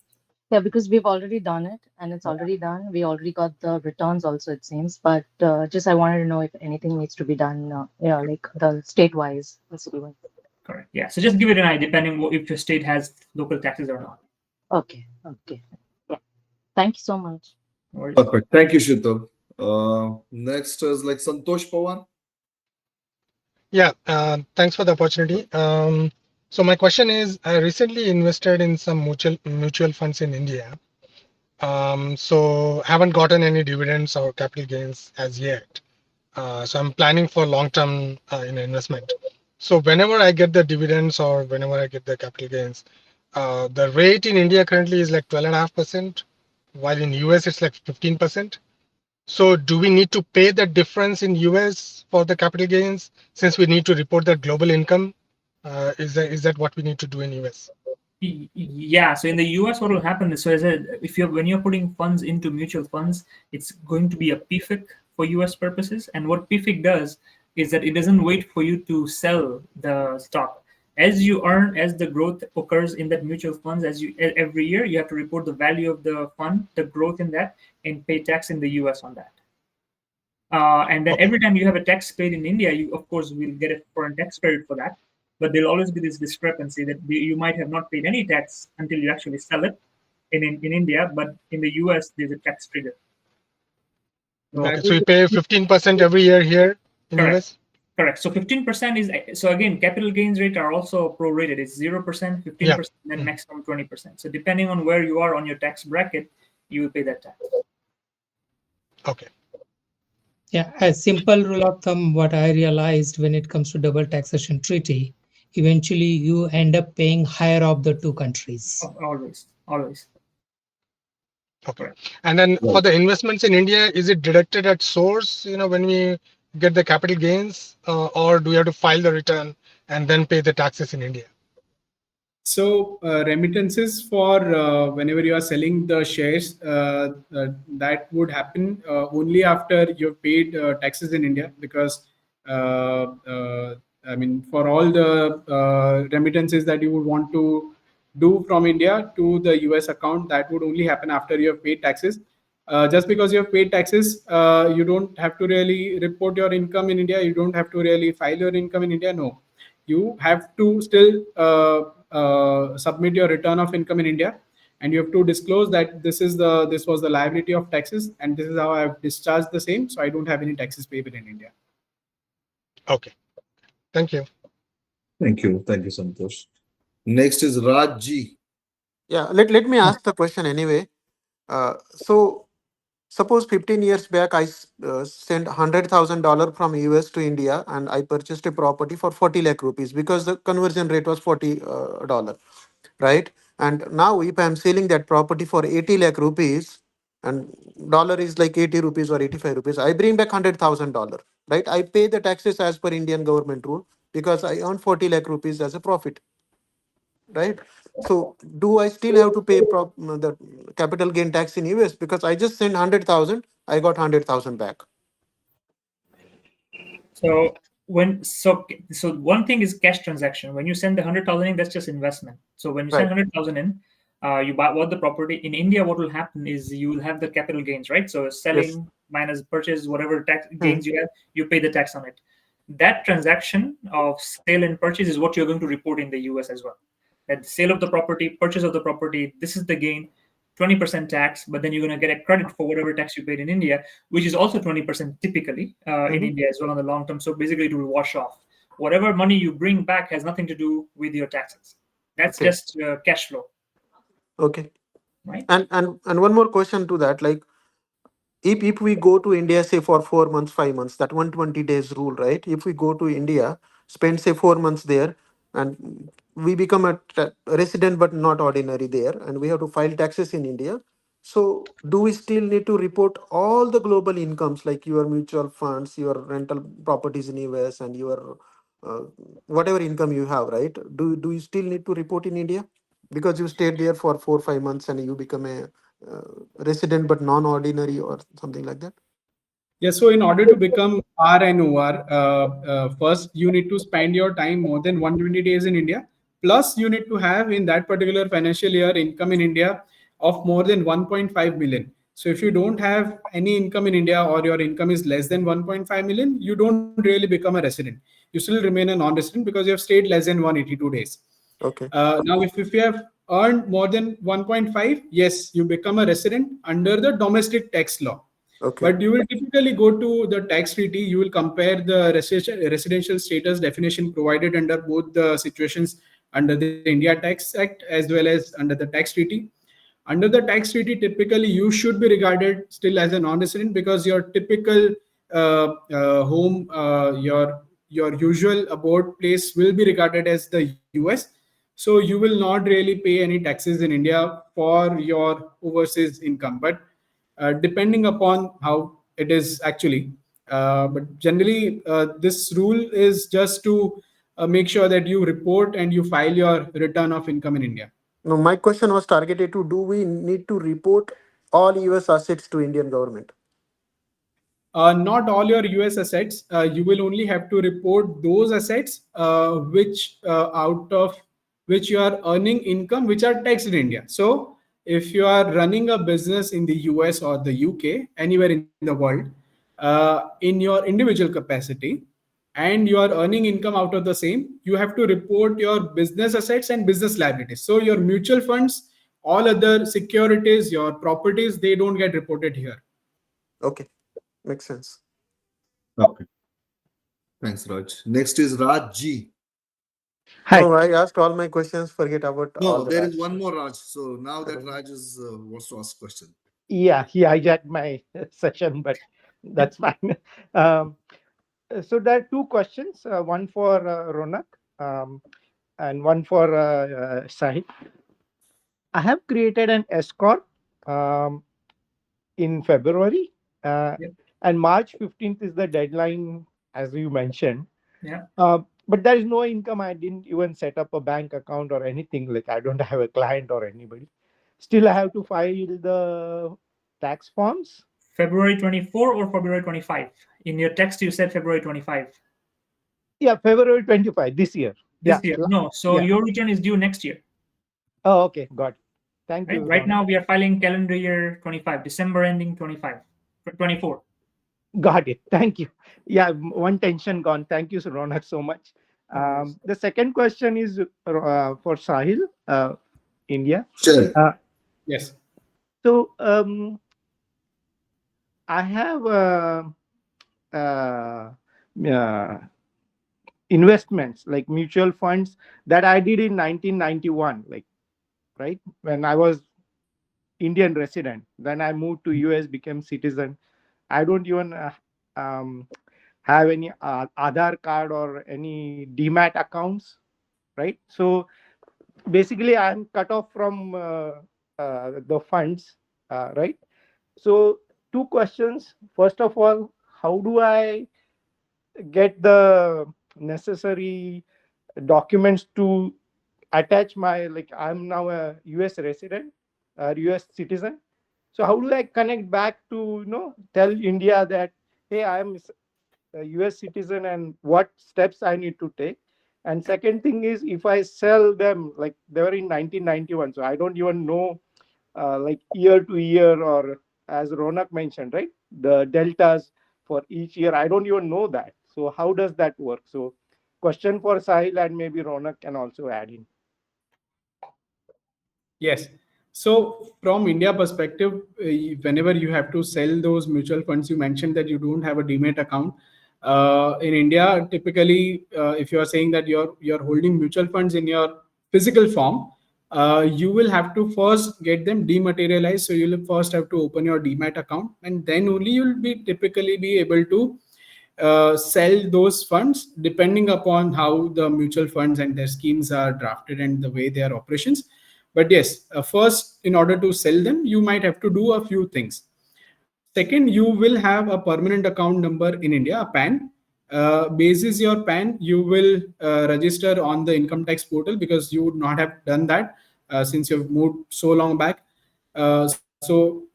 Yeah, because we've already done it and it's already done. We already got the returns also, it seems. But just I wanted to know if anything needs to be done, like the state-wise, the city-wise. Correct. Yeah. So just give it an eye, depending if your state has local taxes or not. Okay. Yeah. Thank you so much. Perfect. Thank you, Sheetal. Next is like Santosh Pawan. Yeah, thanks for the opportunity. So my question is, I recently invested in some mutual funds in India. So haven't gotten any dividends or capital gains as yet. So I'm planning for long-term investment. So whenever I get the dividends or whenever I get the capital gains, the rate in India currently is like 12.5%, while in US it's like 15%. So do we need to pay the difference in US for the capital gains since we need to report the global income? Is that what we need to do in US? Yeah, so in the US, what will happen is, so as if you're when you're putting funds into mutual funds, it's going to be a PFIC for US purposes. And what PFIC does is that it doesn't wait for you to sell the stock. As you earn, as the growth occurs in that mutual funds, every year, you have to report the value of the fund, the growth in that, and pay tax in the US on that. And then every time you have a tax paid in India, you of course will get a foreign tax credit for that. But there'll always be this discrepancy that you might have not paid any tax until you actually sell it in India, but in the US there's a tax trigger. Okay, so we pay 15% every year here in Correct. US? Correct. So 15% is, so again, capital gains rate are also prorated. It's 0%, 15%, and maximum 20%. So depending on where you are on your tax bracket, you will pay that tax. Okay. Yeah, a simple rule of thumb, what I realized when it comes to double taxation treaty, eventually you end up paying higher of the two countries. Always. Okay. And then for the investments in India, is it deducted at source, when we get the capital gains, or do we have to file the return and then pay the taxes in India? So remittances for whenever you are selling the shares, that would happen only after you've paid taxes in India, because I mean, for all the remittances that you would want to do from India to the US account, that would only happen after you have paid taxes. Just because you have paid taxes, you don't have to really report your income in India. You don't have to really file your income in India. No, you have to still submit your return of income in India, and you have to disclose that this was the liability of taxes, and this is how I have discharged the same. So I don't have any taxes payable in India. Okay, thank you. Thank you, Santosh. Next is Raj Ji. Yeah, let me ask the question anyway. So suppose 15 years back, I sent $100,000 from US to India, and I purchased a property for 40 lakh rupees because the conversion rate was $40, right? And now if I'm selling that property for 80 lakh rupees, and dollar is like 80 rupees or 85 rupees, I bring back $100,000, right? I pay the taxes as per Indian government rule because I earn 40 lakh rupees as a profit, right? So do I still have to pay the capital gain tax in US because I just sent 100,000, I got 100,000 back? So one thing is cash transaction. When you send the 100,000 in, that's just investment. So when you send 100,000 in, you bought the property. In India, what will happen is you will have the capital gains, right? So selling minus purchase, whatever tax gains you have, you pay the tax on it. That transaction of sale and purchase is what you're going to report in the US as well. That sale of the property, purchase of the property, this is the gain, 20% tax, but then you're going to get a credit for whatever tax you paid in India, which is also 20% typically in India as well on the long term. So basically it will wash off. Whatever money you bring back has nothing to do with your taxes. That's just cash flow. Okay. Right. And one more question to that, like if we go to India, say for 4 months, 5 months, that 120 days rule, right? If we go to India, spend say 4 months there, and we become a resident but not ordinary there, and we have to file taxes in India. So do we still need to report all the global incomes, like your mutual funds, your rental properties in US, and your whatever income you have, right? Do you still need to report in India because you stayed there for 4 or 5 months and you become a resident but non-ordinary or something like that? Yeah, so in order to become RNOR, first you need to spend your time more than 120 days in India. Plus, you need to have in that particular financial year income in India of more than 1.5 million. So if you don't have any income in India, or your income is less than 1.5 million, you don't really become a resident. You still remain a non-resident because you have stayed less than 182 days. Okay. Now, if you have earned more than 1.5, yes, you become a resident under the domestic tax law. Okay. But you will typically go to the tax treaty. You will compare the residential status definition provided under both the situations under the India Tax Act as well as under the tax treaty. Under the tax treaty, typically you should be regarded still as a non-resident because your typical home, your your usual abode place will be regarded as the US. So you will not really pay any taxes in India for your overseas income. But depending upon how it is actually, but generally this rule is just to make sure that you report and you file your return of income in India. No, my question was targeted to, do we need to report all US assets to Indian government? Not all your US assets. You will only have to report those assets which out of which you are earning income which are taxed in India. So if you are running a business in the US or the UK, anywhere in the world, in your individual capacity, and you are earning income out of the same, you have to report your business assets and business liabilities. So your mutual funds, all other securities, your properties, they don't get reported here. Okay, makes sense. Okay. Thanks, Raj. Next is Raj G. Hi. No, I asked all my questions. Forget about all No, the there Raj. is one more Raj. So now that Raj is wants to ask question. Yeah, he hijacked my session, but that's fine. Um, so there are two questions, one for Ronak and one for Sahil. I have created an S corp in February, Yep. and March 15th is the deadline, as you mentioned. Yeah. But there is no income. I didn't even set up a bank account or anything. Like, I don't have a client or anybody. Still, I have to file the tax forms. February 24 or February 25? In your text, you said February 25. Yeah, February 25 this year. This Yeah. year? No. So Yeah. your return is due next year. Oh, okay. Got it. Thank Right? you. Right Ronak. now, we are filing calendar year 25, December ending 25, 24. Got it. Thank you. Yeah, one tension gone. Thank you, Ronak, so much. No worries. The second question is for Sahil, India. Sure. Yes. So I have uh, uh, investments like mutual funds that I did in 1991, like, right, when I was Indian resident. Then I moved to US, became citizen. I don't even have any Aadhaar card or any demat accounts, right? So basically, I'm cut off from the funds, right? So two questions. First of all, how do I get the necessary documents to attach my, like, I'm now a US resident, US citizen. So how do I connect back to, tell India that, hey, I'm a US citizen and what steps I need to take? And second thing is, if I sell them, like, they were in 1991, so I don't even know like year to year, or as Ronak mentioned, right, the deltas for each year. I don't even know that. So how does that work? So question for Sahil, and maybe Ronak can also add in. Yes. So from India perspective, whenever you have to sell those mutual funds, you mentioned that you don't have a demat account. In India, typically, if you are saying that you're holding mutual funds in your physical form, you will have to first get them dematerialized. So you'll first have to open your demat account, and then only you'll be typically be able to sell those funds, depending upon how the mutual funds and their schemes are drafted and the way their operations. But yes, first, in order to sell them, you might have to do a few things. Second, you will have a permanent account number in India, a PAN. Basis your PAN, you will register on the income tax portal, because you would not have done that since you've moved so long back.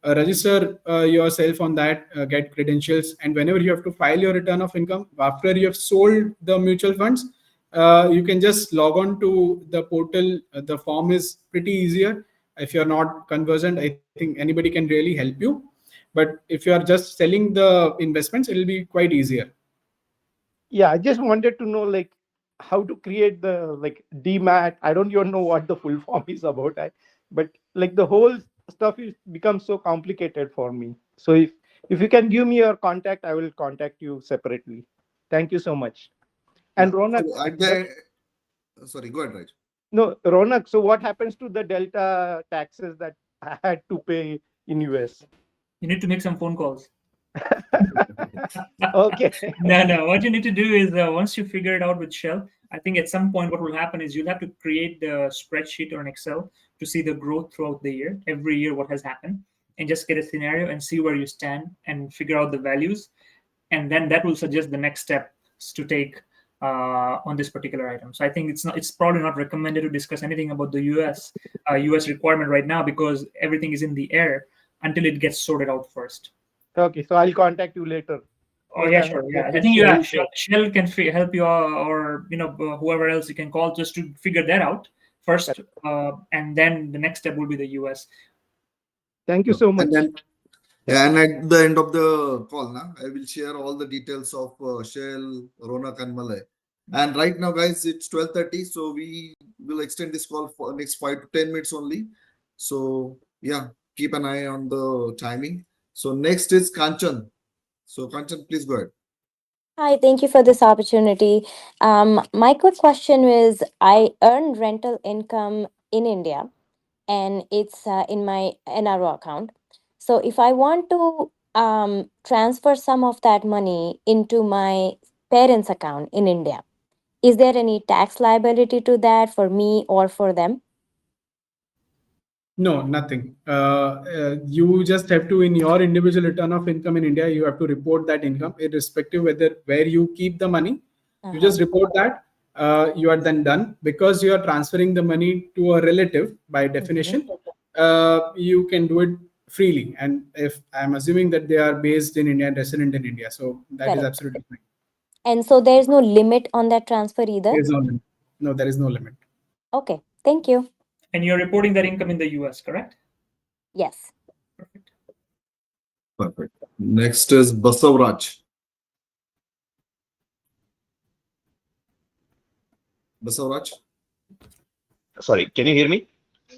Register yourself on that, get credentials, and whenever you have to file your return of income after you have sold the mutual funds, you can just log on to the portal. The form is pretty easier. If you're not conversant, I think anybody can really help you. But if you are just selling the investments, it will be quite easier. Yeah, I just wanted to know, like, how to create the, like, demat. I don't even know what the full form is about. But like, the whole stuff is becomes so complicated for me. So if you can give me your contact, I will contact you separately. Thank you so much. And Ronak, So at the sorry, go ahead, Raj. no, Ronak. So what happens to the delta taxes that I had to pay in US? You need to make some phone calls. Okay. No. What you need to do is once you figure it out with Shell, I think at some point what will happen is you'll have to create the spreadsheet or an Excel to see the growth throughout the year, every year what has happened, and just get a scenario and see where you stand and figure out the values, and then that will suggest the next steps to take on this particular item. So I think it's probably not recommended to discuss anything about the US requirement right now because everything is in the air until it gets sorted out first. Okay, so I'll contact you later. Oh yeah, sure. Yeah, I think you have Shell can help you, or whoever else you can call just to figure that out first, and then the next step will be the US. Thank you so much. And at the end of the call, I will share all the details of Shell, Ronak, and Malay. And right now, guys, it's 12:30, so we will extend this call for next 5 to 10 minutes only. So yeah, keep an eye on the timing. So next is Kanchan. So Kanchan, please go ahead. Hi, thank you for this opportunity. My quick question is I earn rental income in India and it's in my NRO account. So if I want to transfer some of that money into my parents' account in India, is there any tax liability to that for me or for them? No, nothing. You just have to, in your individual return of income in India, you have to report that income, irrespective whether where you keep the money. You just report that. You are then done because you are transferring the money to a relative by definition. You can do it freely, and if I'm assuming that they are based in India and resident in India, so that is Correct. absolutely fine. And so there's no limit on that transfer either? There is no limit. No, there is no limit. Okay, thank you. And you're reporting that income in the US, correct? Yes. Perfect. Next is Basavraj. Basavraj? Sorry, can you hear me?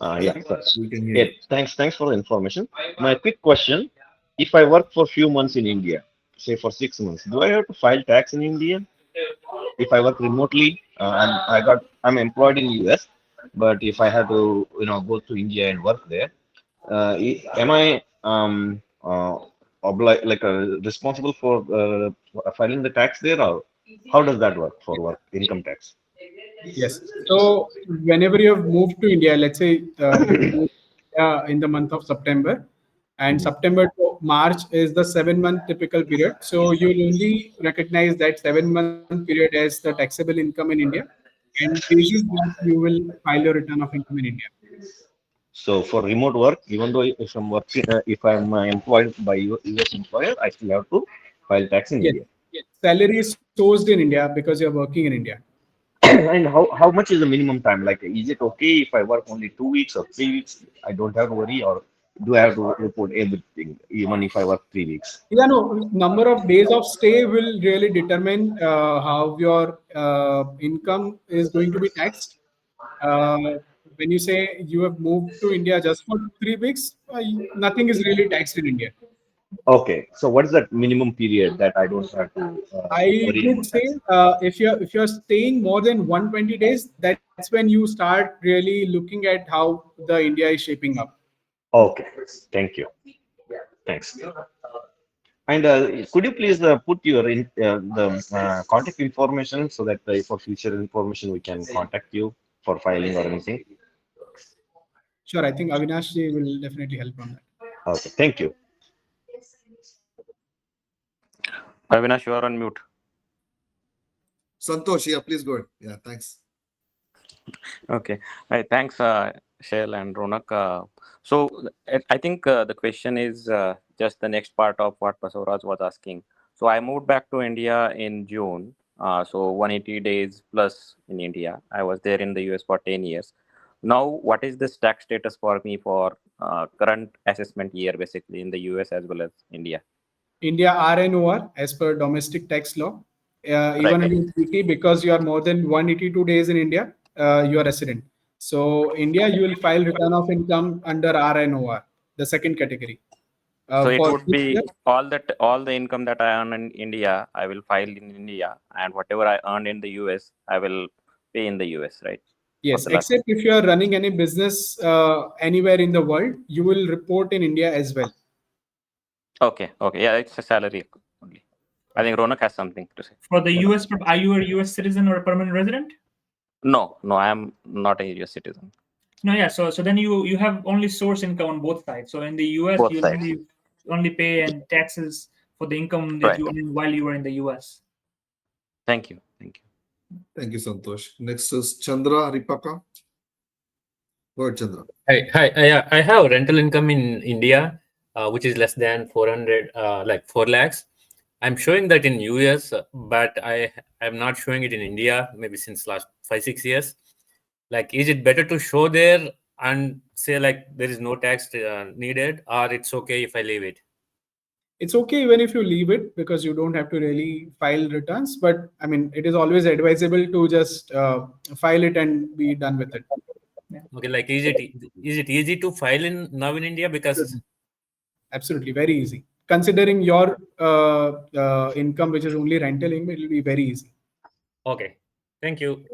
Yeah, we can hear Yeah, you. thanks for the information. My quick question, if I work for a few months in India, say for 6 months, do I have to file tax in India? If I work remotely, I'm employed in US, but if I have to, go to India and work there, am I responsible for filing the tax there, or how does that work for work income tax? Yes. So whenever you have moved to India, let's say you moved in the month of September, and September to March is the 7 month typical period. So you'll only recognize that 7 month period as the taxable income in India, and basis that you will file your return of income in India. So for remote work, even though if I'm working, if I'm employed by US employer, I still have to file tax in Yes. India. Salary is sourced in India because you're working in India. And how much is the minimum time? Like, is it okay if I work only 2 weeks or 3 weeks? I don't have to worry, or do I have to report everything, even if I work 3 weeks? Yeah, no, number of days of stay will really determine how your income is going to be taxed. Uh, when you say you have moved to India just for 3 weeks, nothing is really taxed in India. Okay, so what is that minimum period that I don't have to I worry would about say tax? if you're staying more than 120 days, that's when you start really looking at how the India is shaping up. Okay, thank you. Thanks. And could you please put your the contact information so that for future information we can contact you for filing or anything? Sure, I think Avinash ji will definitely help on that. Okay, thank you. Avinash, you are on mute. Santosh, yeah, please go ahead. Yeah, thanks. Okay. Thanks, Shell and Ronak. I think the question is just the next part of what Basavaraj was asking. So I moved back to India in June. So 180 days plus in India. I was there in the US for 10 years. Now, what is this tax status for me for current assessment year, basically in the US as well as India? India RNOR as per domestic tax law. Even Right. under treaty, because you are more than 182 days in India, you are resident. So India, you will file return of income under RNOR, the second category. So it For would this year, be all the income that I earn in India, I will file in India, and whatever I earn in the US, I will pay in the US, right? For yes, the last. except if you are running any business anywhere in the world, you will report in India as well. Okay, okay, yeah, it's a salary only. I think Ronak has something to say. For the US, are you a US citizen or a permanent resident? No, no, I am not a US citizen. No, yeah. So then you have only source income on both sides. So in the US, Both you sides. only pay and taxes for the income that Right. you earn while you were in the US. Thank you. Thank you. Thank you, Santosh. Next is Chandra Ripaka. Go ahead, Chandra. Hi. I have rental income in India, which is less than 400, like 4 lakhs. I'm showing that in US, but I'm not showing it in India, maybe since last 5-6 years. Like, is it better to show there and say like there is no tax needed, or it's okay if I leave it? It's okay even if you leave it because you don't have to really file returns. But I mean, it is always advisable to just file it and be done with it. Okay, like is it easy to file in now in India? Because Absolutely, very easy. Considering your income, which is only rental income, it will be very easy. okay, thank you.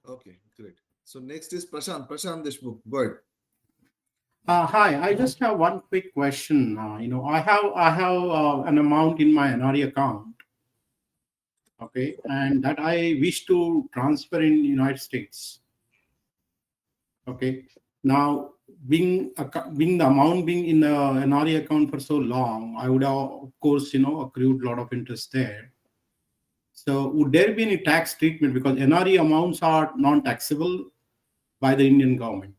Okay, great. So next is Prashant Deshmukh. Go ahead. Hi, I just have one quick question. I have an amount in my NRE account, okay, and that I wish to transfer in United States. Okay, now being the amount being in the NRE account for so long, I would have, of course, accrued a lot of interest there. So would there be any tax treatment because NRE amounts are non-taxable by the Indian government?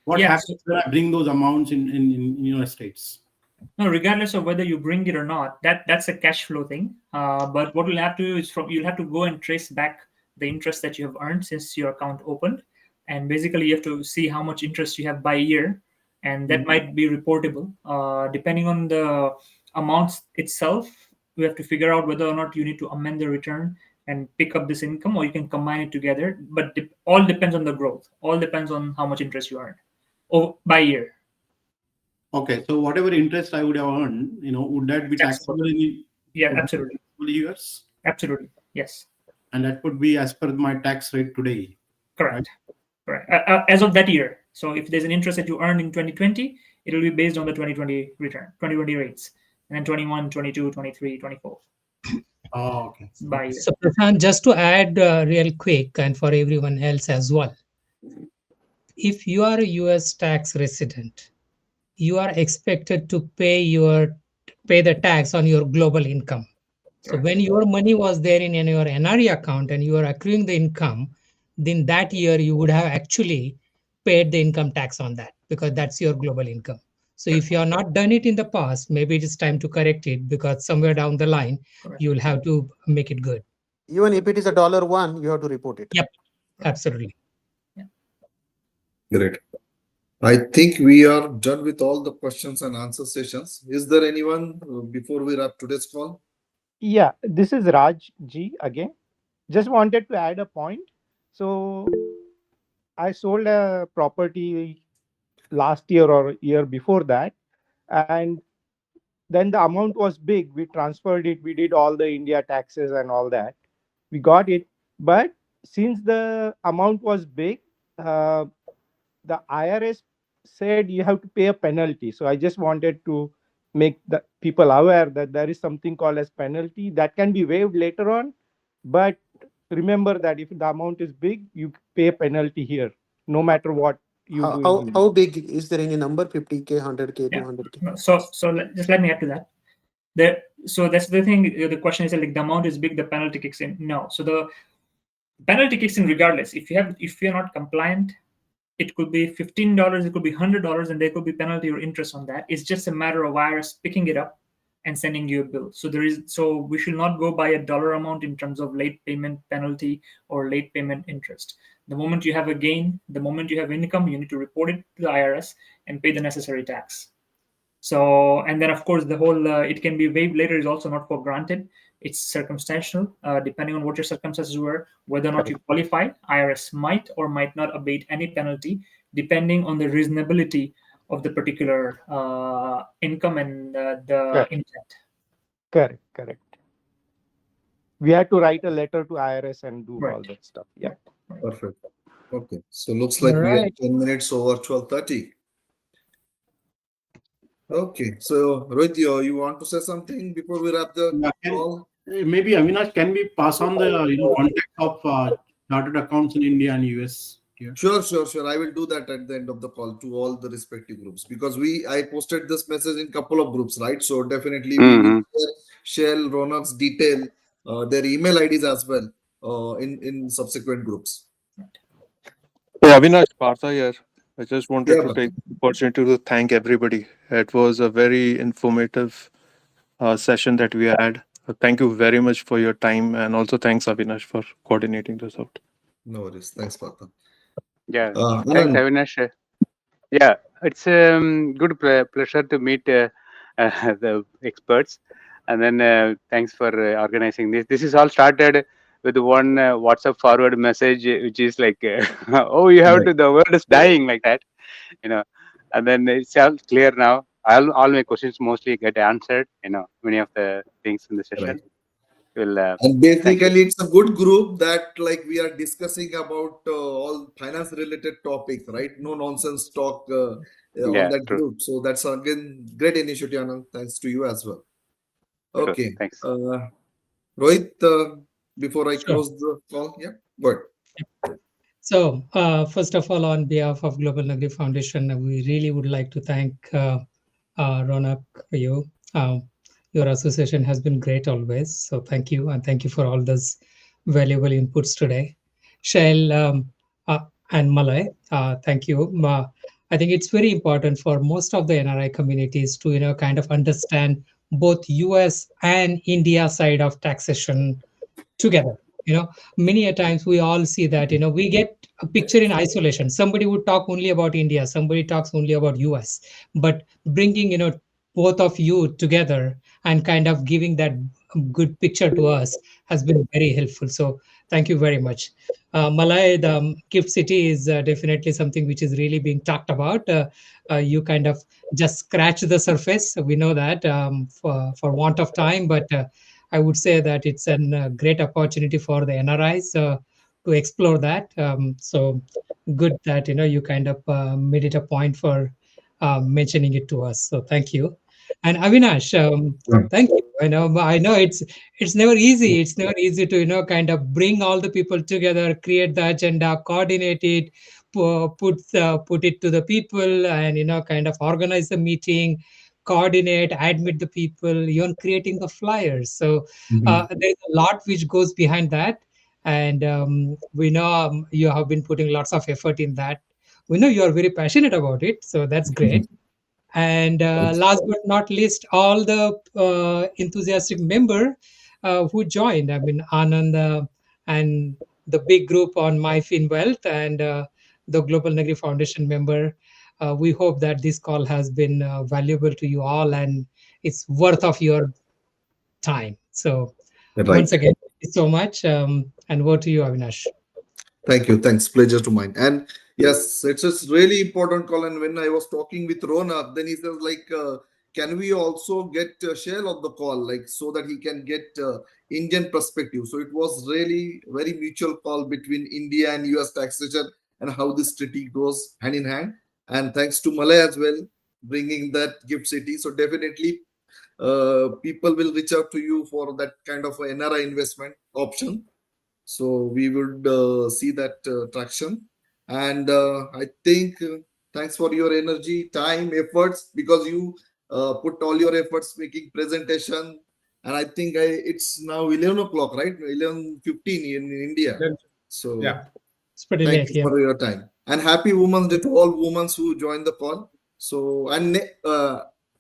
What happens when I bring those amounts in United States? No, regardless of whether you bring it or not, that's a cash flow thing. But what you'll have to do is you'll have to go and trace back the interest that you have earned since your account opened, and basically you have to see how much interest you have by year, and that might be reportable. Depending on the amounts itself, we have to figure out whether or not you need to amend the return and pick up this income, or you can combine it together. But all depends on the growth. All depends on how much interest you earned by year. Okay, so whatever interest I would have earned, would that be taxable in absolutely. US? Absolutely, yes. And that would be as per my tax rate today. Correct. Right? Correct. As of that year. So if there's an interest that you earn in 2020, it will be based on the 2020 return, 2020 rates, and then 21, 22, 23, 24. Oh, okay. By year. So, Prashant, just to add real quick and for everyone else as well, if you are a US tax resident, you are expected to pay the tax on your global income. So when your money was there in your NRE account and you are accruing the income, then that year you would have actually paid the income tax on that because that's your global income. So if you have not done it in the past, maybe it is time to correct it because somewhere down the line, you will have to make it good. Even if it is $1, you have to report it. Yep, absolutely. Great. I think we are done with all the questions and answer sessions. Is there anyone before we wrap today's call? Yeah, this is Raj G again. Just wanted to add a point. So I sold a property last year or year before that, and then the amount was big. We transferred it. We did all the India taxes and all that. We got it, but since the amount was big, the IRS said you have to pay a penalty. So I just wanted to make the people aware that there is something called as penalty that can be waived later on. But remember that if the amount is big, you pay a penalty here, no matter what you do. How big is there any number? 50K, 100K, 200K? So just let me add to that. So that's the thing. The question is like the amount is big, the penalty kicks in. No. So the penalty kicks in regardless. If you're not compliant, it could be $15, it could be $100, and there could be penalty or interest on that. It's just a matter of IRS picking it up and sending you a bill. So we should not go by a dollar amount in terms of late payment penalty or late payment interest. The moment you have a gain, the moment you have income, you need to report it to the IRS and pay the necessary tax. So, and then of course the whole it can be waived later is also not for granted. It's circumstantial, depending on what your circumstances were, whether or not you qualify. IRS might or might not abate any penalty, depending on the reasonability of the particular income and the intent. Correct. We had to write a letter to IRS and do all that stuff. Yeah. Perfect. Okay. So looks like we are 10 minutes over 12:30. Okay, so Rohit, you want to say something before we wrap the call? Maybe Avinash, can we pass on the contact of chartered accounts in India and US here? Sure. I will do that at the end of the call to all the respective groups because I posted this message in couple of groups, right? So definitely we will share Ronak's detail, their email IDs as well, in subsequent groups. Yeah, Avinash, Partha here. I just wanted Yeah, to Partha. take the opportunity to thank everybody. It was a very informative session that we had. Thank you very much for your time, and also thanks, Avinash, for coordinating this out. No worries. Thanks, Partha. Yeah, thanks, Anand. Avinash. Yeah, it's good pleasure to meet the experts, and then thanks for organizing this. This is all started with one WhatsApp forward message, which is like, "Oh, you have Right. to. The world is dying," like that, you know. And then it's all clear now. All my questions mostly get answered. Many of the things in the session Right. will. And Thank you. basically, it's a good group that like we are discussing about all finance related topics, right? No nonsense talk on Yeah, that true. group. So that's again great initiative, Anand. Thanks to you as well. True. Okay, Thanks. Rohit. Before I Sure. close the call, yeah, go ahead. So, first of all, on behalf of Globalnagari Foundation, we really would like to thank Ronak, you. Your association has been great always. So, thank you. And thank you for all those valuable inputs today. Shail and Malay, thank you. I think it's very important for most of the NRI communities to, kind of understand both US and India side of taxation together. Many a times we all see that we get a picture in isolation. Somebody would talk only about India, somebody talks only about US, but bringing both of you together and kind of giving that good picture to us has been very helpful. So thank you very much. Malay, the gift city is definitely something which is really being talked about. You kind of just scratch the surface, we know that, for want of time, but I would say that it's a great opportunity for the NRIs to explore that. So good that you kind of made it a point for mentioning it to us. So thank you. And Avinash, thank you. I know it's never easy. It's never easy to kind of bring all the people together, create the agenda, coordinate it, put it to the people, and kind of organize the meeting, coordinate, admit the people, even creating the flyers. So there's a lot which goes behind that, and we know you have been putting lots of effort in that. We know you are very passionate about it, so that's great. And last but not least, all the enthusiastic member who joined. I mean, Anand and the big group on MyFin Wealth and the Global Nagari Foundation member. We hope that this call has been valuable to you all and it's worth of your time. So once Right. again, thank you so much. And over to you, Avinash. Thank you. Thanks. Pleasure to mine. And yes, it's a really important call. And when I was talking with Ronak, then he says like, can we also get Shell on the call, like so that he can get Indian perspective. So it was really very mutual call between India and US taxation and how this treaty goes hand in hand. And thanks to Malay as well, bringing that gift city. So definitely, people will reach out to you for that kind of a NRI investment option. So we would see that traction. And I think thanks for your energy, time, efforts, because you put all your efforts making presentation. And I think it's now 11 o'clock, right? 11:15 in India. So Yeah. It's pretty thank late, you yeah. for your time. And happy Women's Day to all women who joined the call. So, and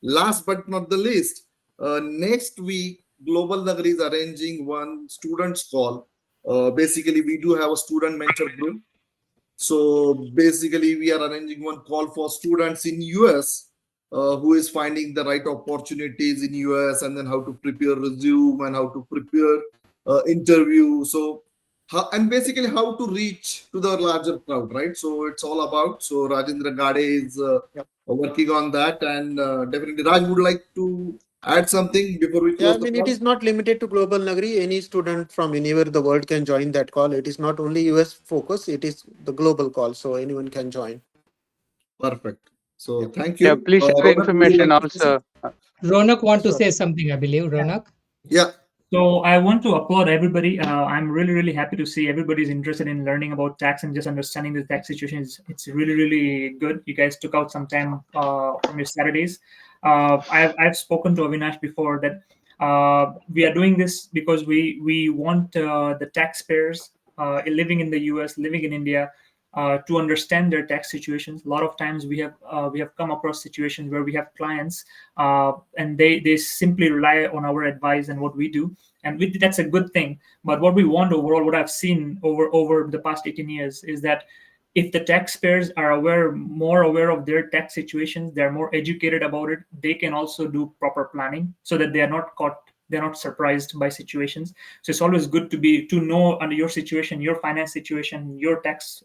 last but not the least, next week, Global Nagari is arranging one students call. Basically, we do have a student mentor group. So basically, we are arranging one call for students in US who is finding the right opportunities in US and then how to prepare resume and how to prepare interview. So and basically how to reach to the larger crowd, right? So it's all about. So Rajendra Gade is working on that, and definitely Raj would like to add something before we Yeah, close I the mean, it call. is not limited to Global Nagari. Any student from anywhere in the world can join that call. It is not only US focus, it is the global call. So anyone can join. Perfect. So thank Yeah, you. please share Ronak, would you information like to say something? also. Ronak want to say something, I believe. Ronak. Yeah. So I want to applaud everybody. I'm really, really happy to see everybody's interested in learning about tax and just understanding the tax situation. It's really, really good. You guys took out some time from your Saturdays. I've spoken to Avinash before that we are doing this because we want the taxpayers living in the US, living in India, to understand their tax situations. A lot of times we have come across situations where we have clients and they simply rely on our advice and what we do, and that's a good thing. But what we want overall, what I've seen over the past 18 years, is that if the taxpayers are more aware of their tax situations, they're more educated about it, they can also do proper planning so that they are not caught, they're not surprised by situations. So it's always good to know under your situation, your finance situation, your tax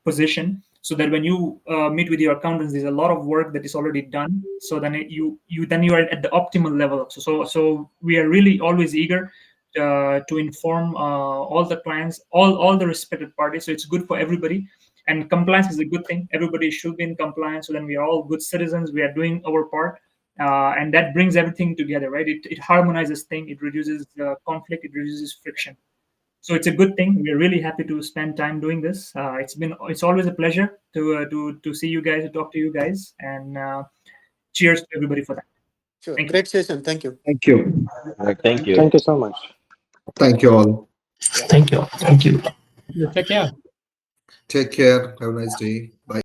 position, so that when you meet with your accountants, there's a lot of work that is already done. So then you are at the optimal level. So we are really always eager to inform all the clients, all the respected parties. So it's good for everybody, and compliance is a good thing. Everybody should be in compliance. So then we are all good citizens. We are doing our part, and that brings everything together, right? It harmonizes things. It reduces conflict. It reduces friction. So it's a good thing. We're really happy to spend time doing this. It's always a pleasure to see you guys, to talk to you guys, and cheers to everybody for that. Sure. Thank you. Great session. Thank you. Thank you. Thank you. Thank you so much. Thank you all. Thank you. Thank you. You take care. Take care. Have a nice day. Bye.